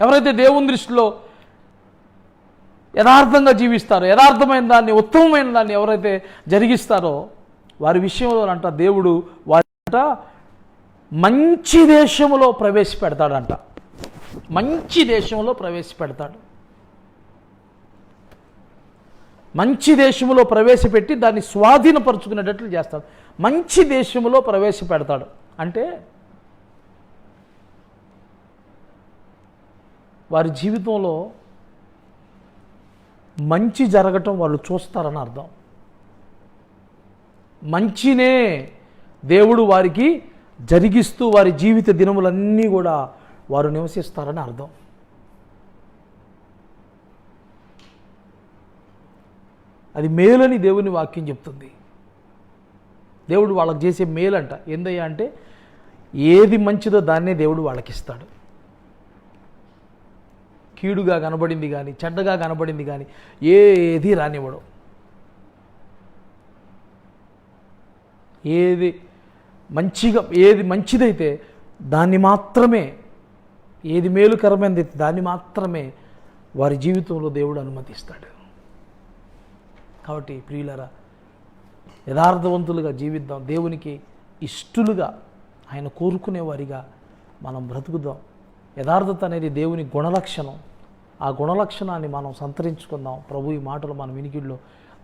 ఎవరైతే దేవుని దృష్టిలో యథార్థంగా జీవిస్తారో, యథార్థమైన దాన్ని, ఉత్తమమైన దాన్ని ఎవరైతే జరిగిస్తారో వారి విషయంలో అంట దేవుడు వారంట మంచి దేశంలో ప్రవేశపెడతాడంట. మంచి దేశంలో ప్రవేశపెడతాడు. మంచి దేశంలో ప్రవేశపెట్టి దాన్ని స్వాధీనపరుచుకునేటట్లు చేస్తాడు. మంచి దేశంలో ప్రవేశపెడతాడు అంటే వారి జీవితంలో మంచి జరగటం వాళ్ళు చూస్తారని అర్థం. మంచినే దేవుడు వారికి జరిగిస్తూ వారి జీవిత దినములన్నీ కూడా వారు నివసిస్తారని అర్థం. అది మేలని దేవుని వాక్యం చెప్తుంది. దేవుడు వాళ్ళకి చేసే మేలంట. ఏందయ్యా అంటే, ఏది మంచిదో దాన్నే దేవుడు వాళ్ళకి ఇస్తాడు. కీడుగా కనబడింది కానీ, చెడ్డగా కనబడింది కానీ ఏది రానివ్వడు. ఏది మంచిదైతే దాన్ని మాత్రమే, ఏది మేలుకరమైనది దాన్ని మాత్రమే వారి జీవితంలో దేవుడు అనుమతిస్తాడు. కాబట్టి ప్రియులారా, యథార్థవంతులుగా జీవిద్దాం. దేవునికి ఇష్టలుగా, ఆయన కోరుకునేవారిగా మనం బ్రతుకుదాం. యథార్థత అనేది దేవుని గుణలక్షణం. ఆ గుణలక్షణాన్ని మనం సంతరించుకుందాం. ప్రభు ఈ మాటలు మన వినికిడిలో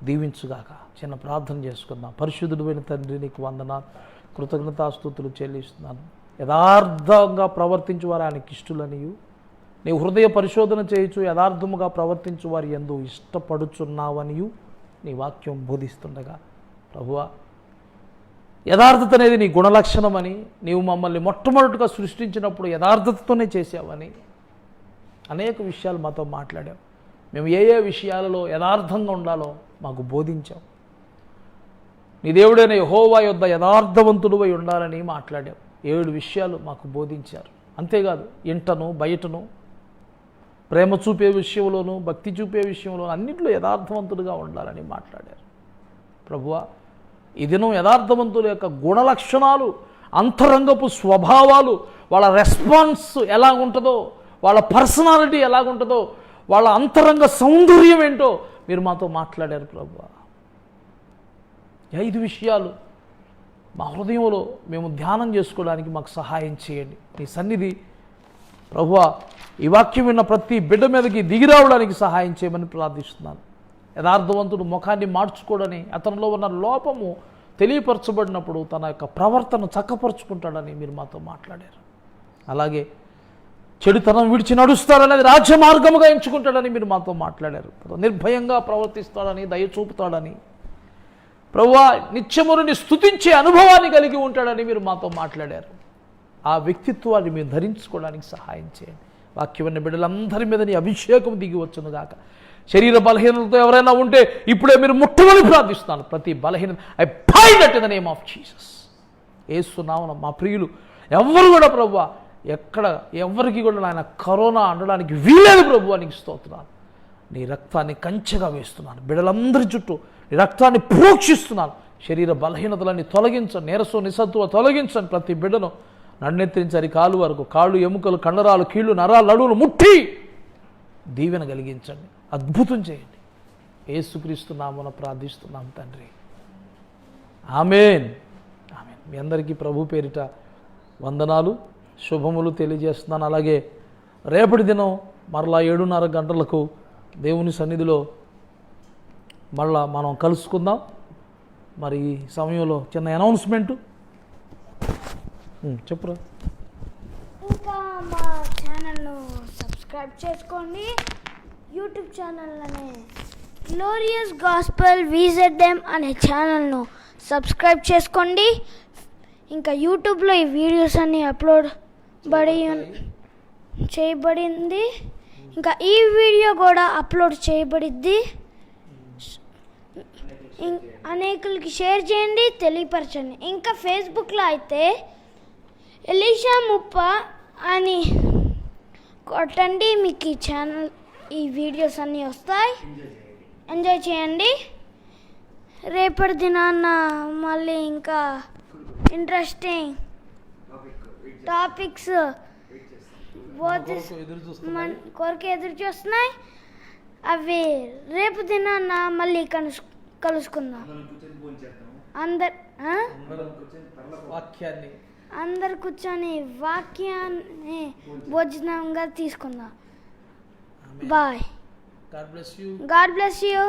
దీవించుగాక. చిన్న ప్రార్థన చేసుకుందాం. పరిశుద్ధుడైన తండ్రి, నీకు వందనాలు, కృతజ్ఞతాస్తుతులు చెల్లిస్తున్నాను. యథార్థంగా ప్రవర్తించు వారు ఆయనకి ఇష్టలనియు, నీ హృదయ పరిశోధన చేయొచ్చు యథార్థముగా ప్రవర్తించు వారి యందు ఇష్టపడుచున్నావనియు నీ వాక్యం బోధిస్తుండగా, ప్రభువా, యథార్థత అనేది నీ గుణలక్షణమని, నీవు మమ్మల్ని మొట్టమొదటిగా సృష్టించినప్పుడు యథార్థతతోనే చేసావని అనేక విషయాలు మాతో మాట్లాడావు. మేము ఏ ఏ విషయాలలో యథార్థంగా ఉండాలో మాకు బోధించాం. నీ దేవుడైన యెహోవా యొద్ద యథార్థవంతుడివై ఉండాలని మాట్లాడాం. 7 విషయాలు మాకు బోధించారు. అంతేకాదు ఇంటను బయటను, ప్రేమ చూపే విషయంలోనూ భక్తి చూపే విషయంలోనూ అన్నింటిలో యథార్థవంతుడిగా ఉండాలని మాట్లాడారు. ప్రభువా, ఈ దినం యథార్థవంతుల యొక్క గుణలక్షణాలు, అంతరంగపు స్వభావాలు, వాళ్ళ రెస్పాన్స్ ఎలా ఉంటుందో, వాళ్ళ పర్సనాలిటీ ఎలాగుంటుందో, వాళ్ళ అంతరంగ సౌందర్యం ఏంటో మీరు మాతో మాట్లాడారు ప్రభువా. 5 విషయాలు మా హృదయంలో మేము ధ్యానం చేసుకోవడానికి మాకు సహాయం చేయండి. నీ సన్నిధి ప్రభువా ఈ వాక్యం విన్న ప్రతి బిడ్డ మీదకి దిగిరావడానికి సహాయం చేయమని ప్రార్థిస్తున్నాను. యథార్థవంతుడు ముఖాన్ని మార్చుకోడని, అతనిలో ఉన్న లోపము తెలియపరచబడినప్పుడు తన యొక్క ప్రవర్తన చక్కపరుచుకుంటాడని మీరు మాతో మాట్లాడారు. అలాగే చెడుతనం విడిచి నడుస్తాడనేది రాజ్య మార్గముగా ఎంచుకుంటాడని మీరు మాతో మాట్లాడారు. నిర్భయంగా ప్రవర్తిస్తాడని, దయ చూపుతాడని, ప్రభువా నిత్యముని స్తుతించే అనుభవాన్ని కలిగి ఉంటాడని మీరు మాతో మాట్లాడారు. ఆ వ్యక్తిత్వాన్ని మేము ధరించుకోవడానికి సహాయం చేయండి. వాక్యమైన బిడ్డలందరి మీద నీ అభిషేకం దిగి వచ్చును గాక. శరీర బలహీనతతో ఎవరైనా ఉంటే ఇప్పుడే మీరు ముట్టమని ప్రార్థిస్తున్నాను. ప్రతి బలహీనత I bind it in the name of Jesus. యేసు నామమున మా ప్రియులు ఎవరు కూడా ప్రభువా ఎక్కడ ఎవరికి కూడా నాయన కరోనా అనడానికి వీలేదు ప్రభువా. నీకు స్తోత్రాలు. నీ రక్తాన్ని కంచెగా వేస్తున్నాను. బిడ్డలందరి చుట్టూ నీ రక్తాన్ని ప్రోక్షిస్తున్నాను. శరీర బలహీనతలన్నీ తొలగించండి. నీరసం నిస్సత్తువ తొలగించండి. ప్రతి బిడ్డను నన్నెత్తించరి కాలు వరకు, కాళ్ళు ఎముకలు కండరాలు కీళ్ళు నరాలు నడువులు ముట్టి దీవెన కలిగించండి. అద్భుతం చేయండి. యేసుక్రీస్తు నామమున ప్రార్థిస్తున్నాం తండ్రి. ఆమేన్. ఆమేన్. మీ అందరికీ ప్రభు పేరిట వందనాలు, శుభములు తెలియజేస్తున్నాను. అలాగే రేపటి దినం మరలా 7:30 గంటలకు దేవుని సన్నిధిలో మరలా మనం కలుసుకుందాం. మరి ఈ సమయంలో చిన్న అనౌన్స్మెంటు చెప్పురా. ఇంకా మా ఛానల్ను సబ్స్క్రైబ్ చేసుకోండి. యూట్యూబ్ ఛానల్లోనే గ్లోరియస్ గాస్పెల్ VZM అనే ఛానల్ను సబ్స్క్రైబ్ చేసుకోండి. ఇంకా యూట్యూబ్లో ఈ వీడియోస్ అన్నీ అప్లోడ్ చేయబడింది. ఇంకా ఈ వీడియో కూడా అప్లోడ్ చేయబడిద్ది. అనేకులకి షేర్ చేయండి, తెలియపరచండి. ఇంకా ఫేస్బుక్లో అయితే ఎలీషా ముప్ప అని కొట్టండి. మీకు ఈ ఛానల్ ఈ వీడియోస్ అన్నీ వస్తాయి. ఎంజాయ్ చేయండి. రేపటి దినాన్న మళ్ళీ ఇంకా ఇంట్రెస్టింగ్ టాపిక్స్ కొరకు ఎదురు చూస్తున్నాయి. అవి రేపు దినాన్న మళ్ళీ కలుసుకుందాం. అందరు కూర్చొని వాక్యాన్ని భోజనంగా తీసుకుందాం. బాయ్. God bless you.